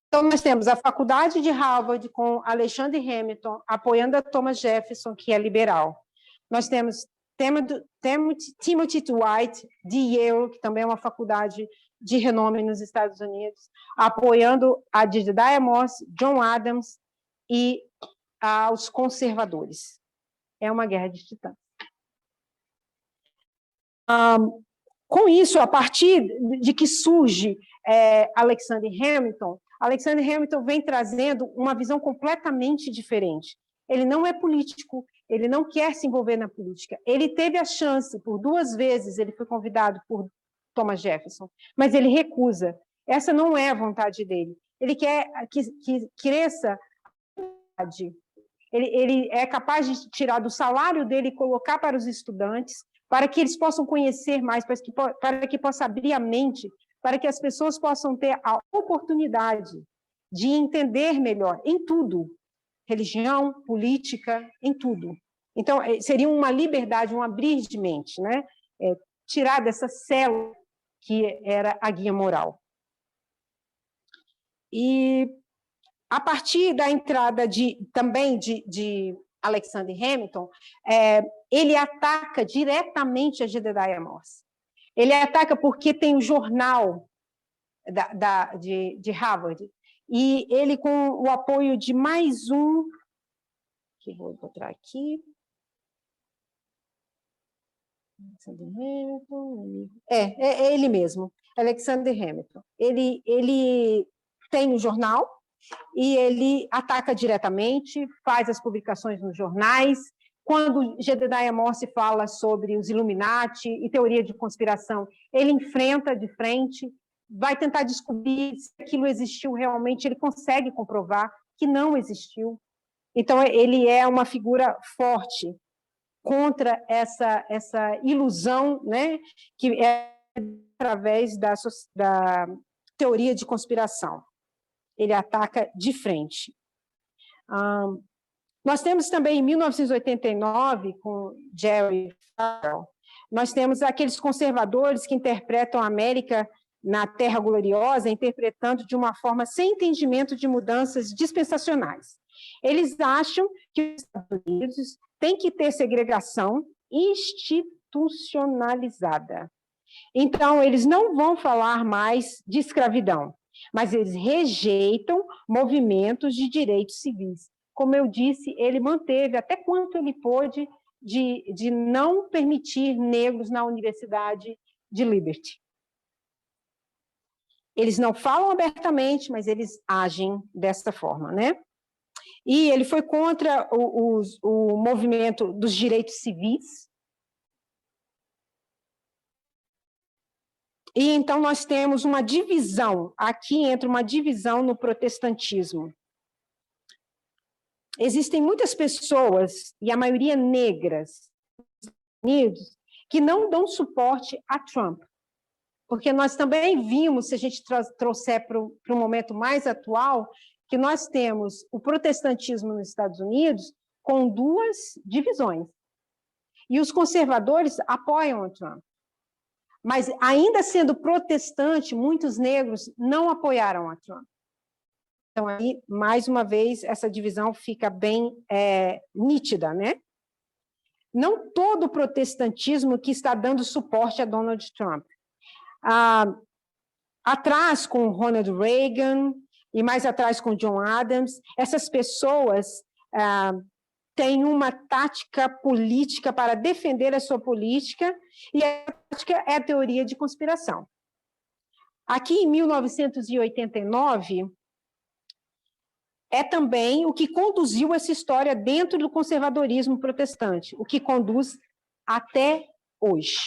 Então, nós temos a faculdade de Harvard com Alexander Hamilton apoiando a Thomas Jefferson, que é liberal. Nós temos Timothy Dwight, de Yale, que também é uma faculdade de renome nos Estados Unidos, apoiando a Jedediah Morse, John Adams e os conservadores. É uma guerra de titãs. Com isso, a partir de que surge Alexander Hamilton vem trazendo uma visão completamente diferente. Ele não é político, ele não quer se envolver na política. Ele teve a chance, por 2 vezes, ele foi convidado por Thomas Jefferson, mas ele recusa. Essa não é a vontade dele. Ele quer que cresça. Ele é capaz de tirar do salário dele e colocar para os estudantes, para que eles possam conhecer mais, para que possa abrir a mente, para que as pessoas possam ter a oportunidade de entender melhor em tudo, religião, política, em tudo. Então, seria uma liberdade, um abrir de mente, né? Tirar dessa célula que era a guia moral. E, a partir da entrada também de Alexander Hamilton, ele ataca diretamente a Jedediah Morse. Ele ataca porque tem o jornal de Harvard, e ele, com o apoio de mais um, que vou encontrar aqui, Alexander Hamilton, é ele mesmo, Alexander Hamilton. Ele tem o jornal, e ele ataca diretamente, faz as publicações nos jornais, Quando Jedediah Morse fala sobre os Illuminati e teoria de conspiração, ele enfrenta de frente, vai tentar descobrir se aquilo existiu realmente, ele consegue comprovar que não existiu. Então, ele é uma figura forte contra essa ilusão, né, que é através da teoria de conspiração. Ele ataca de frente. Nós temos também, em 1989, com Jerry Falwell, nós temos aqueles conservadores que interpretam a América na Terra Gloriosa, interpretando de uma forma sem entendimento de mudanças dispensacionais. Eles acham que os Estados Unidos têm que ter segregação institucionalizada. Então, eles não vão falar mais de escravidão, mas eles rejeitam movimentos de direitos civis. Como eu disse, ele manteve até quanto ele pôde de não permitir negros na Universidade de Liberty. Eles não falam abertamente, mas eles agem dessa forma, né? E ele foi contra o movimento dos direitos civis. E então nós temos uma divisão, aqui entra uma divisão no protestantismo. Existem muitas pessoas, e a maioria negras, nos Estados Unidos, que não dão suporte a Trump. Porque nós também vimos, se a gente trouxer para o momento mais atual, que nós temos o protestantismo nos Estados Unidos com duas divisões. E os conservadores apoiam o Trump. Mas, ainda sendo protestante, muitos negros não apoiaram a Trump. Então, aí, mais uma vez, essa divisão fica bem nítida, né? Não todo o protestantismo que está dando suporte a Donald Trump. Atrás, com Ronald Reagan, e mais atrás com John Adams, essas pessoas têm uma tática política para defender a sua política, e a tática é a teoria de conspiração. Aqui, em 1989, é também o que conduziu essa história dentro do conservadorismo protestante, o que conduz até hoje.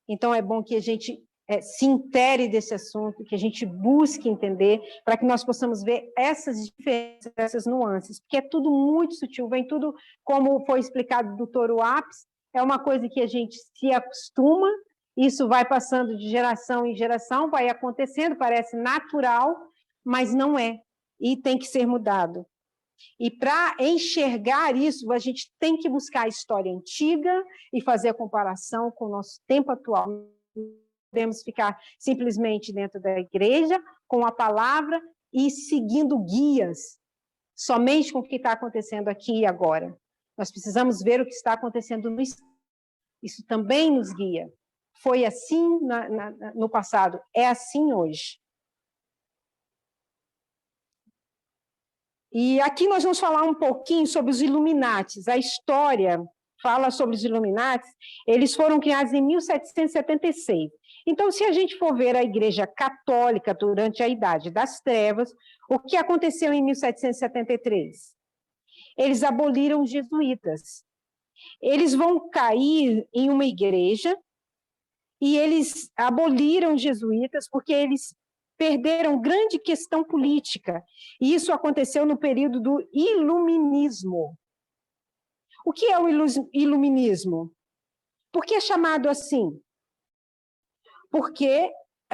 Então, é bom que a gente se intere desse assunto, que a gente busque entender, para que nós possamos ver essas diferenças, essas nuances, porque é tudo muito sutil, vem tudo, como foi explicado do Touro Apis, é uma coisa que a gente se acostuma, isso vai passando de geração em geração, vai acontecendo, parece natural, mas não é, e tem que ser mudado. E para enxergar isso, a gente tem que buscar a história antiga e fazer a comparação com o nosso tempo atual. Não podemos ficar simplesmente dentro da igreja, com a palavra e seguindo guias, somente com o que está acontecendo aqui e agora. Nós precisamos ver o que está acontecendo no Estado. Isso também nos guia. Foi assim no passado, é assim hoje. E aqui nós vamos falar um pouquinho sobre os Illuminatis. A história fala sobre os Illuminatis, eles foram criados em 1776. Então, se a gente for ver a Igreja Católica durante a Idade das Trevas, o que aconteceu em 1773? Eles aboliram os jesuítas. Eles vão cair em uma igreja e eles aboliram os jesuítas porque eles perderam grande questão política. E isso aconteceu no período do Iluminismo. O que é o Iluminismo? Por que é chamado assim? Porque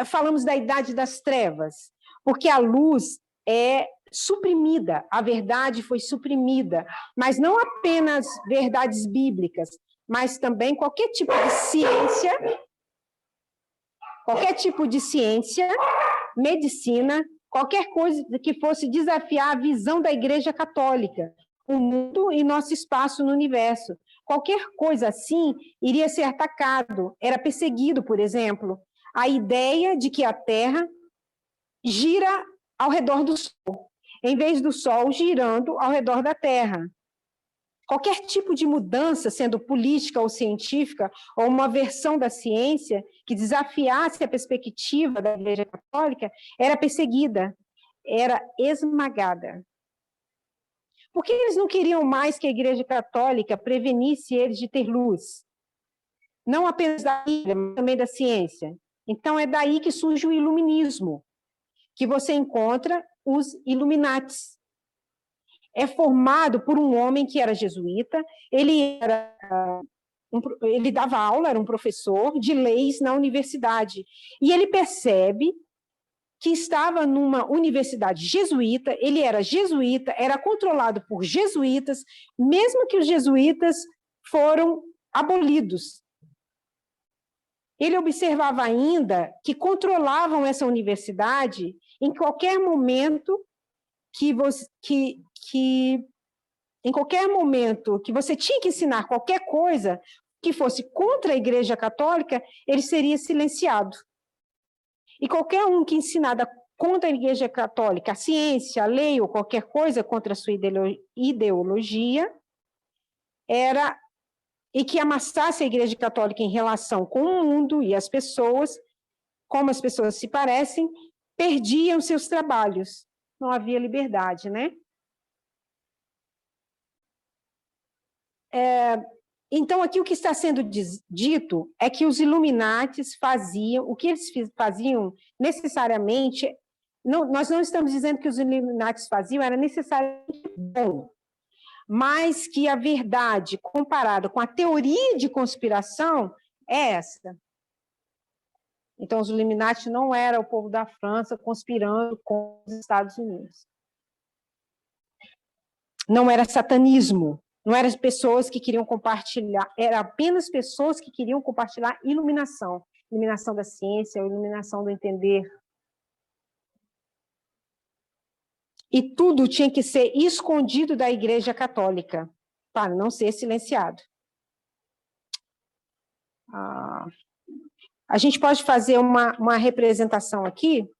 falamos da Idade das Trevas, porque a luz é suprimida, a verdade foi suprimida, mas não apenas verdades bíblicas, mas também qualquer tipo de ciência, medicina, qualquer coisa que fosse desafiar a visão da Igreja Católica, o mundo e nosso espaço no universo. Qualquer coisa assim iria ser atacado, era perseguido, por exemplo, a ideia de que a Terra gira ao redor do Sol, em vez do Sol girando ao redor da Terra. Qualquer tipo de mudança, sendo política ou científica, ou uma versão da ciência que desafiasse a perspectiva da Igreja Católica, era perseguida, era esmagada. Porque eles não queriam mais que a Igreja Católica prevenisse eles de ter luz. Não apenas da Bíblia, mas também da ciência. Então, é daí que surge o iluminismo, que você encontra os Illuminatis. É formado por um homem que era jesuíta, ele dava aula, era um professor de leis na universidade, e ele percebe que estava numa universidade jesuíta, ele era jesuíta, era controlado por jesuítas, mesmo que os jesuítas foram abolidos. Ele observava ainda que controlavam essa universidade em qualquer momento em qualquer momento que você tinha que ensinar qualquer coisa que fosse contra a Igreja Católica, ele seria silenciado. E qualquer um que ensinava contra a Igreja Católica, a ciência, a lei ou qualquer coisa contra a sua ideologia, e que amassasse a Igreja Católica em relação com o mundo e as pessoas, como as pessoas se parecem, perdiam seus trabalhos. Não havia liberdade, né? Então, aqui o que está sendo dito é que os Illuminatis faziam, o que eles faziam necessariamente, nós não estamos dizendo que os Illuminatis faziam era necessariamente bom, mas que a verdade comparada com a teoria de conspiração é essa. Então, os Illuminati não era o povo da França conspirando com os Estados Unidos. Não era satanismo, não eram pessoas que queriam compartilhar, eram apenas pessoas que queriam compartilhar iluminação. Iluminação da ciência, iluminação do entender. E tudo tinha que ser escondido da Igreja Católica, para não ser silenciado. A gente pode fazer uma representação aqui.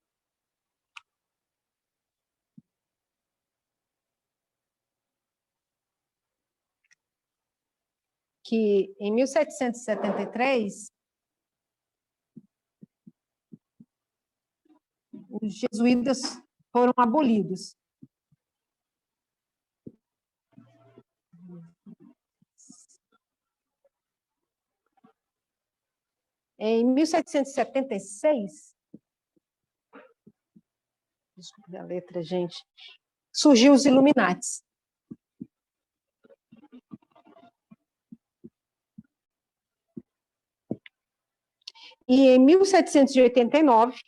Que em 1773, os jesuítas foram abolidos. Em 1776, desculpe a letra, gente, surgiu os Illuminatis. E em 1789,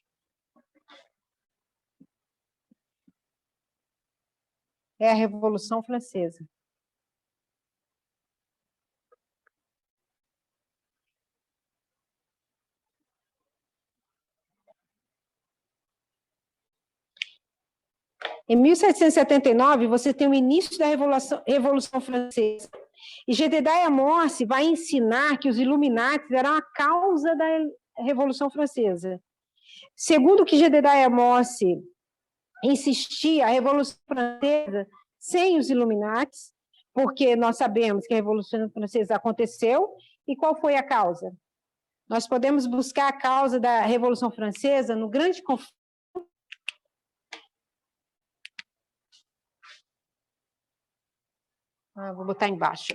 é a Revolução Francesa. Em 1779, você tem o início da Revolução Francesa. E Jedediah Morse vai ensinar que os Illuminatis eram a causa da Revolução Francesa. Segundo o que Jedediah Morse insistia, a Revolução Francesa sem os Illuminatis, porque nós sabemos que a Revolução Francesa aconteceu, e qual foi a causa? Nós podemos buscar a causa da Revolução Francesa no grande conflito. Vou botar embaixo.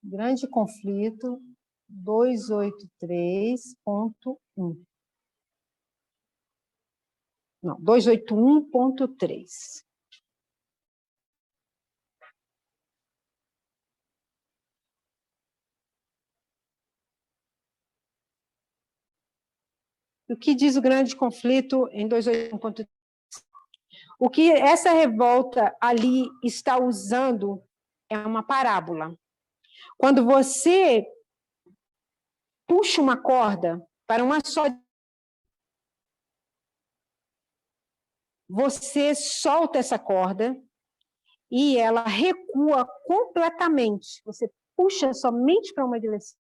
Grande conflito 283.1. Não, 281.3. O que diz o grande conflito em 281.3? O que essa revolta ali está usando é uma parábola. Quando você puxa uma corda para uma só, você solta essa corda e ela recua completamente. Você puxa somente para uma direção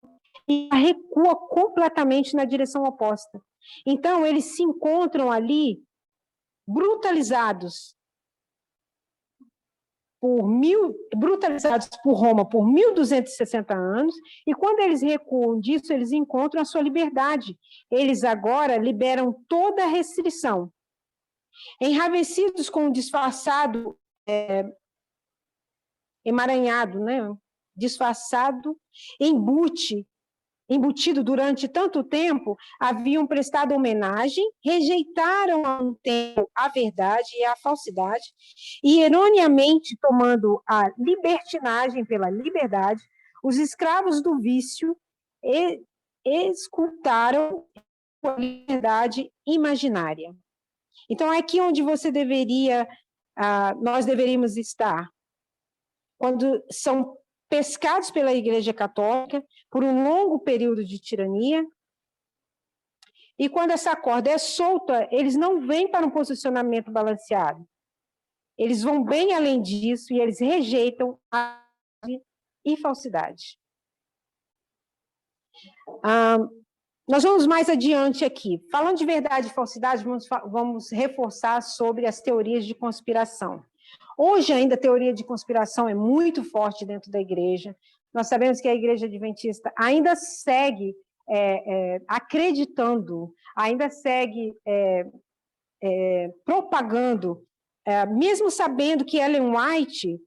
e ela recua completamente na direção oposta. Então, eles se encontram ali brutalizados por Roma por 1.260 anos, e quando eles recuam disso, eles encontram a sua liberdade. Eles agora liberam toda a restrição. enravecidos com um disfarçado emaranhado, né? Disfarçado, embutido durante tanto tempo, haviam prestado homenagem, rejeitaram a um tempo a verdade e a falsidade, e erroneamente tomando a libertinagem pela liberdade, os escravos do vício escutaram a liberdade imaginária. Então, é aqui onde nós deveríamos estar. Quando são pescados pela Igreja Católica por um longo período de tirania, e quando essa corda é solta, eles não vêm para um posicionamento balanceado. Eles vão bem além disso e eles rejeitam a e falsidade. Nós vamos mais adiante aqui. Falando de verdade e falsidade, vamos reforçar sobre as teorias de conspiração. Hoje ainda a teoria de conspiração é muito forte dentro da igreja. Nós sabemos que a igreja adventista ainda segue acreditando, ainda segue propagando, mesmo sabendo que Ellen White,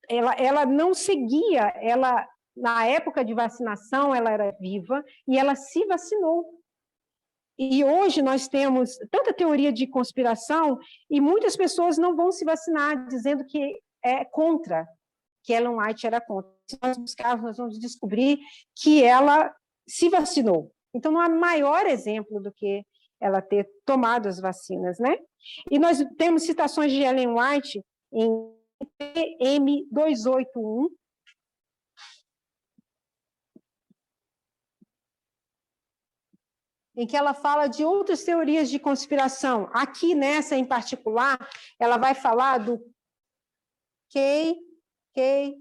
ela não seguia, na época de vacinação ela era viva e ela se vacinou. E hoje nós temos tanta teoria de conspiração e muitas pessoas não vão se vacinar, dizendo que é contra, que Ellen White era contra. Se nós buscarmos, nós vamos descobrir que ela se vacinou. Então, não há maior exemplo do que ela ter tomado as vacinas, né? E nós temos citações de Ellen White em PM 281, em que ela fala de outras teorias de conspiração. Aqui, nessa em particular, ela vai falar do KKK.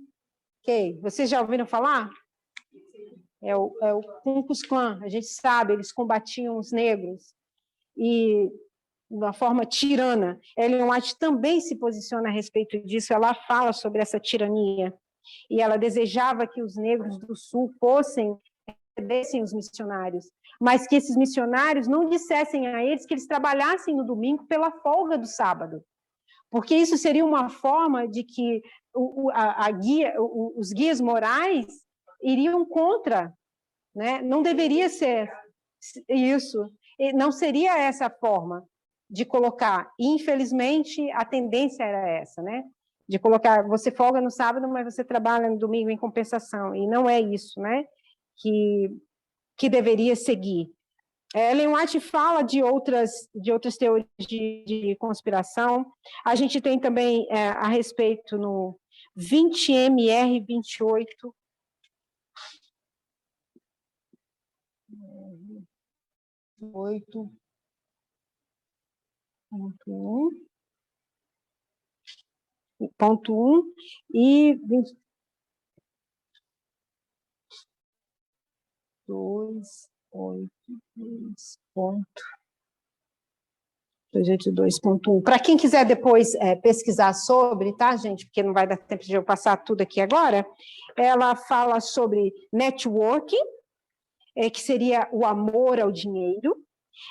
Vocês já ouviram falar? É o Ku Klux Klan, a gente sabe, eles combatiam os negros, e de uma forma tirana. Ellen White também se posiciona a respeito disso, ela fala sobre essa tirania, e ela desejava que os negros do Sul recebessem os missionários, mas que esses missionários não dissessem a eles que eles trabalhassem no domingo pela folga do sábado, porque isso seria uma forma de que os guias morais iriam contra, né? Não deveria ser isso, não seria essa a forma de colocar, e, infelizmente, a tendência era essa, né? De colocar, você folga no sábado, mas você trabalha no domingo em compensação, e não é isso, né? Que deveria seguir. Ellen White fala de outras teorias de conspiração. A gente tem também a respeito no 20MR 28. Ponto 1 e 282.1. Para quem quiser depois pesquisar sobre, tá, gente? Porque não vai dar tempo de eu passar tudo aqui agora. Ela fala sobre networking, que seria o amor ao dinheiro.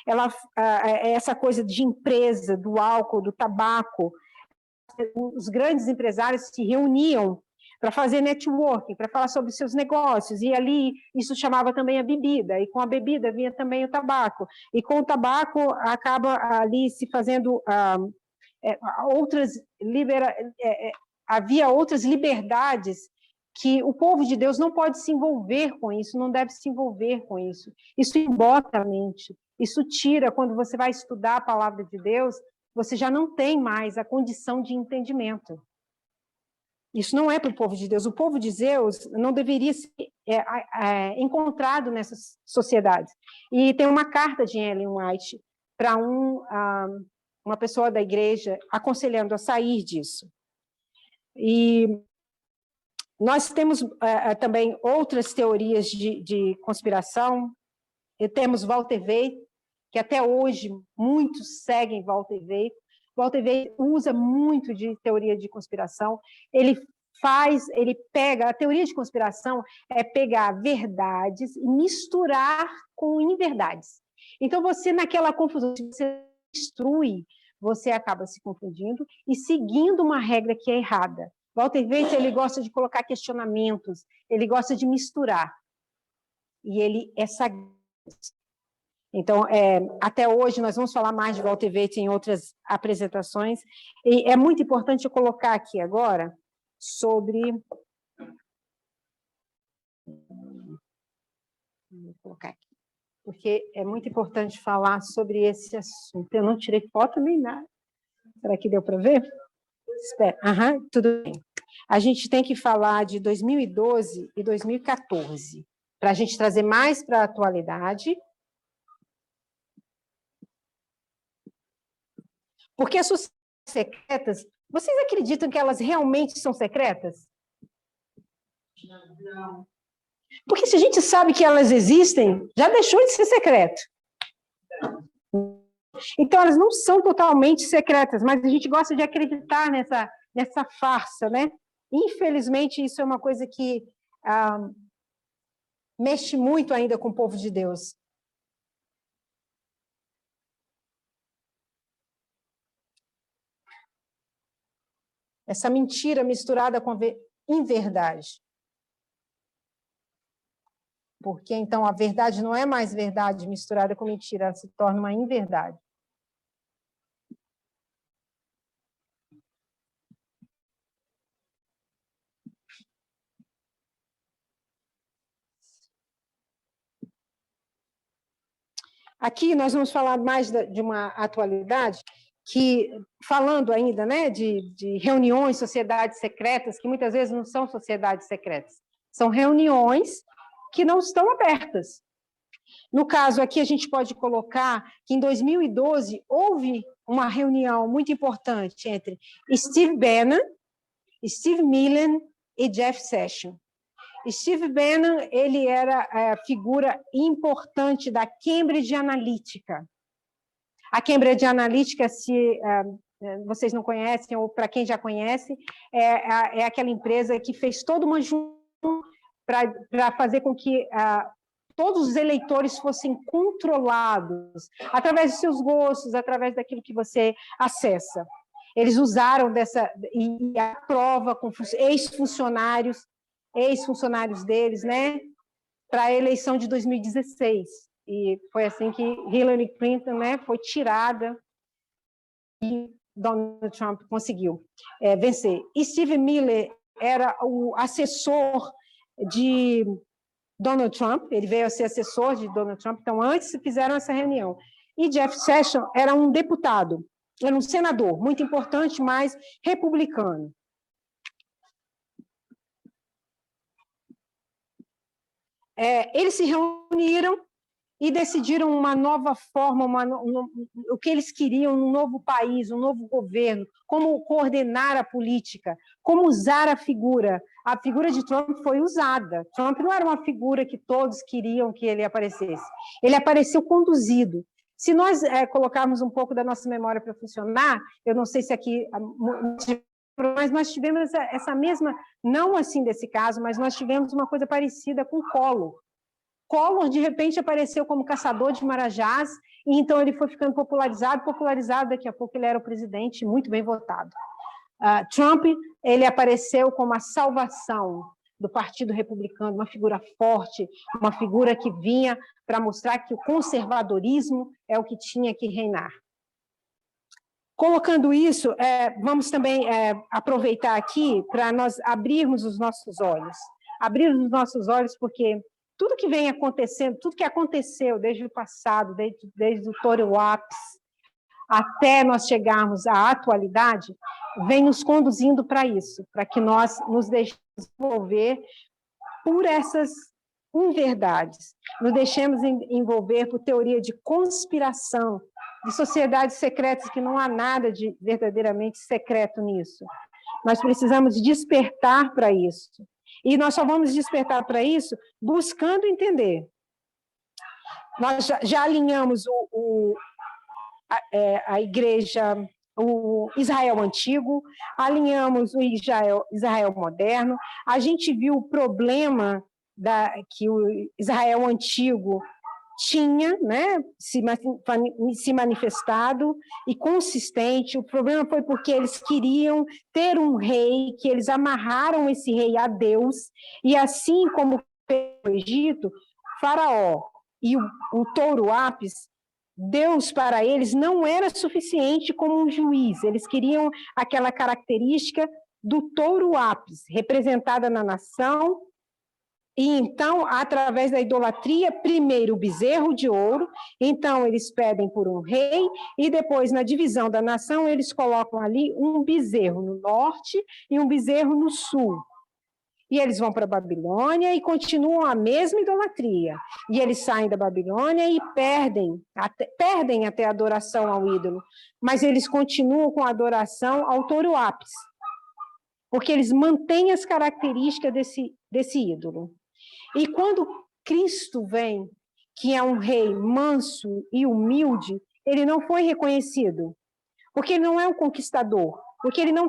Essa coisa de empresa, do álcool, do tabaco, os grandes empresários se reuniam para fazer networking, para falar sobre seus negócios, e ali isso chamava também a bebida, e com a bebida vinha também o tabaco, e com o tabaco acaba ali se fazendo havia outras liberdades que o povo de Deus não pode se envolver com isso, não deve se envolver com isso. Isso embota a mente, isso tira, quando você vai estudar a palavra de Deus, você já não tem mais a condição de entendimento. Isso não é para o povo de Deus. O povo de Deus não deveria ser encontrado nessas sociedades. E tem uma carta de Ellen White para uma pessoa da igreja aconselhando a sair disso. E nós temos também outras teorias de conspiração. E temos Walter Veith, que até hoje muitos seguem Walter Veith. Walter Veith usa muito de teoria de conspiração. Ele pega, a teoria de conspiração é pegar verdades e misturar com inverdades. Então, você, naquela confusão, você instrui, você acaba se confundindo e seguindo uma regra que é errada. Walter Waite, ele gosta de colocar questionamentos, ele gosta de misturar. E ele é sagaz. Então, até hoje, nós vamos falar mais de Walter Waite em outras apresentações, e é muito importante eu colocar aqui agora sobre... Vou colocar aqui, porque é muito importante falar sobre esse assunto. Eu não tirei foto nem nada. Será que deu para ver? Espera. Tudo bem. A gente tem que falar de 2012 e 2014, para a gente trazer mais para a atualidade. Porque as sociedades secretas, vocês acreditam que elas realmente são secretas? Não. Porque se a gente sabe que elas existem, já deixou de ser secreto. Então, elas não são totalmente secretas, mas a gente gosta de acreditar nessa farsa, né? Infelizmente, isso é uma coisa que mexe muito ainda com o povo de Deus. Essa mentira misturada com a inverdade. Porque, então, a verdade não é mais verdade misturada com mentira, ela se torna uma inverdade. Aqui nós vamos falar mais de uma atualidade que, falando ainda, né, de reuniões, sociedades secretas, que muitas vezes não são sociedades secretas, são reuniões que não estão abertas. No caso aqui, a gente pode colocar que em 2012 houve uma reunião muito importante entre Steve Bannon, Steve Millen e Jeff Sessions. Steve Bannon, ele era a figura importante da Cambridge Analytica. A Cambridge Analytica, se vocês não conhecem, ou para quem já conhece, é aquela empresa que fez toda uma junta para fazer com que todos os eleitores fossem controlados através dos seus gostos, através daquilo que você acessa. Eles usaram e a prova com ex-funcionários deles, né, para a eleição de 2016. E foi assim que Hillary Clinton, né, foi tirada e Donald Trump conseguiu vencer. E Steve Miller era o assessor de Donald Trump, ele veio a ser assessor de Donald Trump, então antes fizeram essa reunião. E Jeff Sessions era um deputado, era um senador, muito importante, mas republicano. Eles se reuniram e decidiram uma nova forma, o que eles queriam, um novo país, um novo governo, como coordenar a política, como usar a figura. A figura de Trump foi usada. Trump não era uma figura que todos queriam que ele aparecesse. Ele apareceu conduzido. Se nós colocarmos um pouco da nossa memória para funcionar, eu não sei se aqui... Mas nós tivemos essa mesma, não assim desse caso, mas nós tivemos uma coisa parecida com Collor. Collor, de repente, apareceu como caçador de marajás, e então ele foi ficando popularizado, daqui a pouco ele era o presidente, muito bem votado. Trump, ele apareceu como a salvação do Partido Republicano, uma figura forte, uma figura que vinha para mostrar que o conservadorismo é o que tinha que reinar. Colocando isso, vamos também aproveitar aqui para nós abrirmos os nossos olhos. Abrirmos os nossos olhos porque tudo que vem acontecendo, tudo que aconteceu desde o passado, desde o Touro Lápis, até nós chegarmos à atualidade, vem nos conduzindo para isso, para que nós nos deixemos envolver por essas inverdades, nos deixemos envolver por teoria de conspiração, de sociedades secretas, que não há nada de verdadeiramente secreto nisso. Nós precisamos despertar para isso. E nós só vamos despertar para isso buscando entender. Nós já alinhamos a igreja, o Israel antigo, alinhamos o Israel moderno, a gente viu o problema que o Israel antigo tinha, né, se manifestado e consistente. O problema foi porque eles queriam ter um rei, que eles amarraram esse rei a Deus, e assim como no Egito, Faraó e o touro Ápis, Deus para eles não era suficiente como um juiz, eles queriam aquela característica do touro Ápis, representada na nação. E então, através da idolatria, primeiro o bezerro de ouro, então eles pedem por um rei, e depois, na divisão da nação, eles colocam ali um bezerro no norte e um bezerro no sul. E eles vão para a Babilônia e continuam a mesma idolatria. E eles saem da Babilônia e perdem até a adoração ao ídolo, mas eles continuam com a adoração ao touro Ápis, porque eles mantêm as características desse ídolo. E quando Cristo vem, que é um rei manso e humilde, ele não foi reconhecido, porque ele não é um conquistador, porque ele não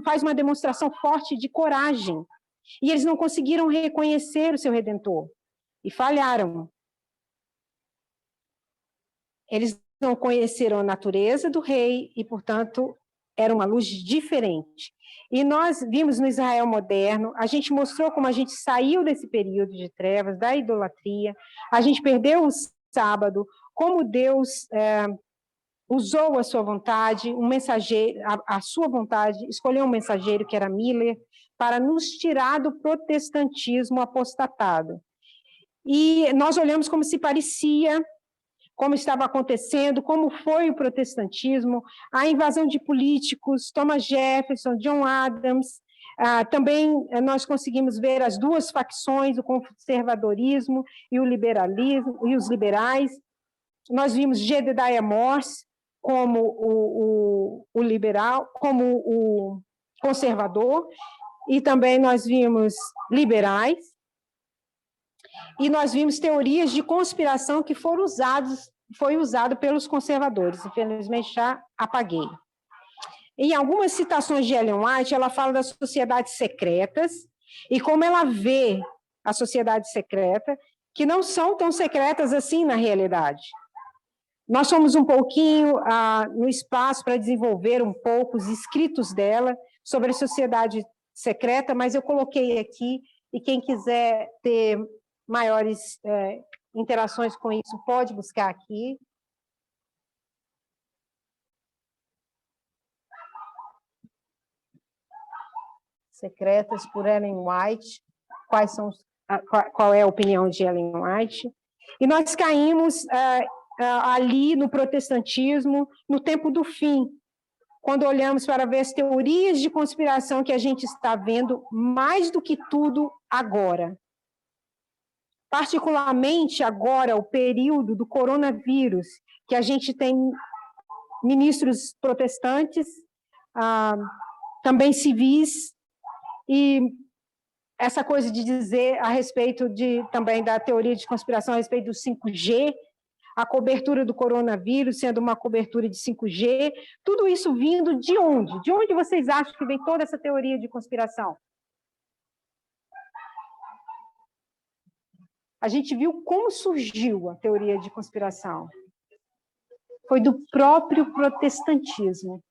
faz uma demonstração forte de coragem, e eles não conseguiram reconhecer o seu Redentor, e falharam. Eles não conheceram a natureza do rei, e, portanto, era uma luz diferente. E nós vimos no Israel moderno, a gente mostrou como a gente saiu desse período de trevas, da idolatria, a gente perdeu o sábado, como Deus usou a sua vontade, um mensageiro, a sua vontade, escolheu um mensageiro que era Miller, para nos tirar do protestantismo apostatado. E nós olhamos como se parecia, como estava acontecendo, como foi o protestantismo, a invasão de políticos, Thomas Jefferson, John Adams, também nós conseguimos ver as duas facções, o conservadorismo e o liberalismo, e os liberais. Nós vimos Jedediah Morse como o liberal, como o conservador, e também nós vimos liberais, e nós vimos teorias de conspiração que foi usado pelos conservadores. Infelizmente, já apaguei. Em algumas citações de Ellen White, ela fala das sociedades secretas e como ela vê a sociedade secreta, que não são tão secretas assim na realidade. Nós fomos um pouquinho no espaço para desenvolver um pouco os escritos dela sobre a sociedade secreta, mas eu coloquei aqui, e quem quiser ter maiores interações com isso, pode buscar aqui. Secretas por Ellen White, qual é a opinião de Ellen White. E nós caímos ali no protestantismo, no tempo do fim, quando olhamos para ver as teorias de conspiração que a gente está vendo, mais do que tudo agora. Particularmente agora, o período do coronavírus, que a gente tem ministros protestantes, também civis, e essa coisa de dizer a respeito também da teoria de conspiração a respeito do 5G, a cobertura do coronavírus sendo uma cobertura de 5G, tudo isso vindo de onde? De onde vocês acham que vem toda essa teoria de conspiração? A gente viu como surgiu a teoria de conspiração. Foi do próprio protestantismo.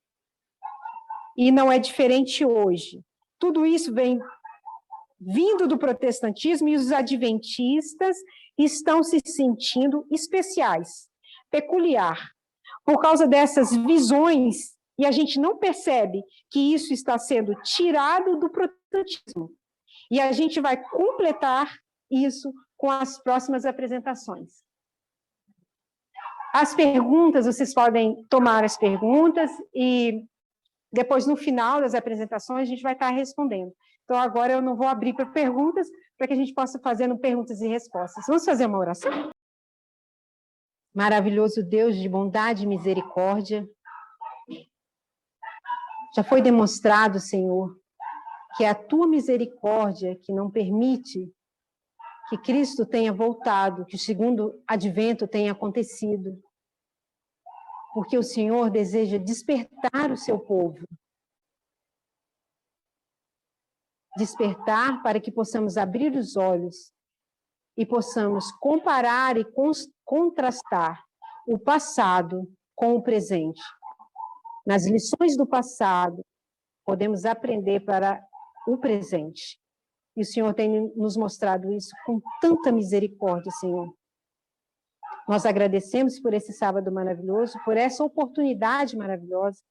E não é diferente hoje. Tudo isso vem vindo do protestantismo, e os adventistas estão se sentindo especiais, peculiar, por causa dessas visões, e a gente não percebe que isso está sendo tirado do protestantismo. E a gente vai completar isso com as próximas apresentações. As perguntas, vocês podem tomar as perguntas, e depois, no final das apresentações, a gente vai estar respondendo. Então, agora eu não vou abrir para perguntas, para que a gente possa fazer perguntas e respostas. Vamos fazer uma oração? Maravilhoso Deus de bondade e misericórdia, já foi demonstrado, Senhor, que é a tua misericórdia que não permite que Cristo tenha voltado, que o segundo advento tenha acontecido, porque o Senhor deseja despertar o seu povo, despertar para que possamos abrir os olhos e possamos comparar e contrastar o passado com o presente. Nas lições do passado, podemos aprender para o presente. E o Senhor tem nos mostrado isso com tanta misericórdia, Senhor. Nós agradecemos por esse sábado maravilhoso, por essa oportunidade maravilhosa,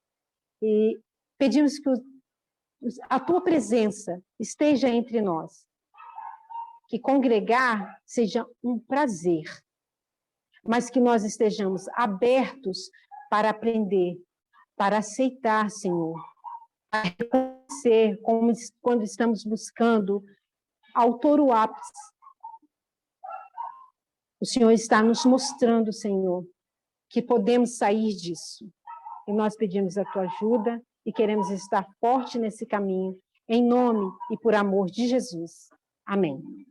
e pedimos que a tua presença esteja entre nós. Que congregar seja um prazer, mas que nós estejamos abertos para aprender, para aceitar, Senhor, para reconhecer como quando estamos buscando autor o ápice. O Senhor está nos mostrando, Senhor, que podemos sair disso. E nós pedimos a tua ajuda e queremos estar forte nesse caminho, em nome e por amor de Jesus. Amém.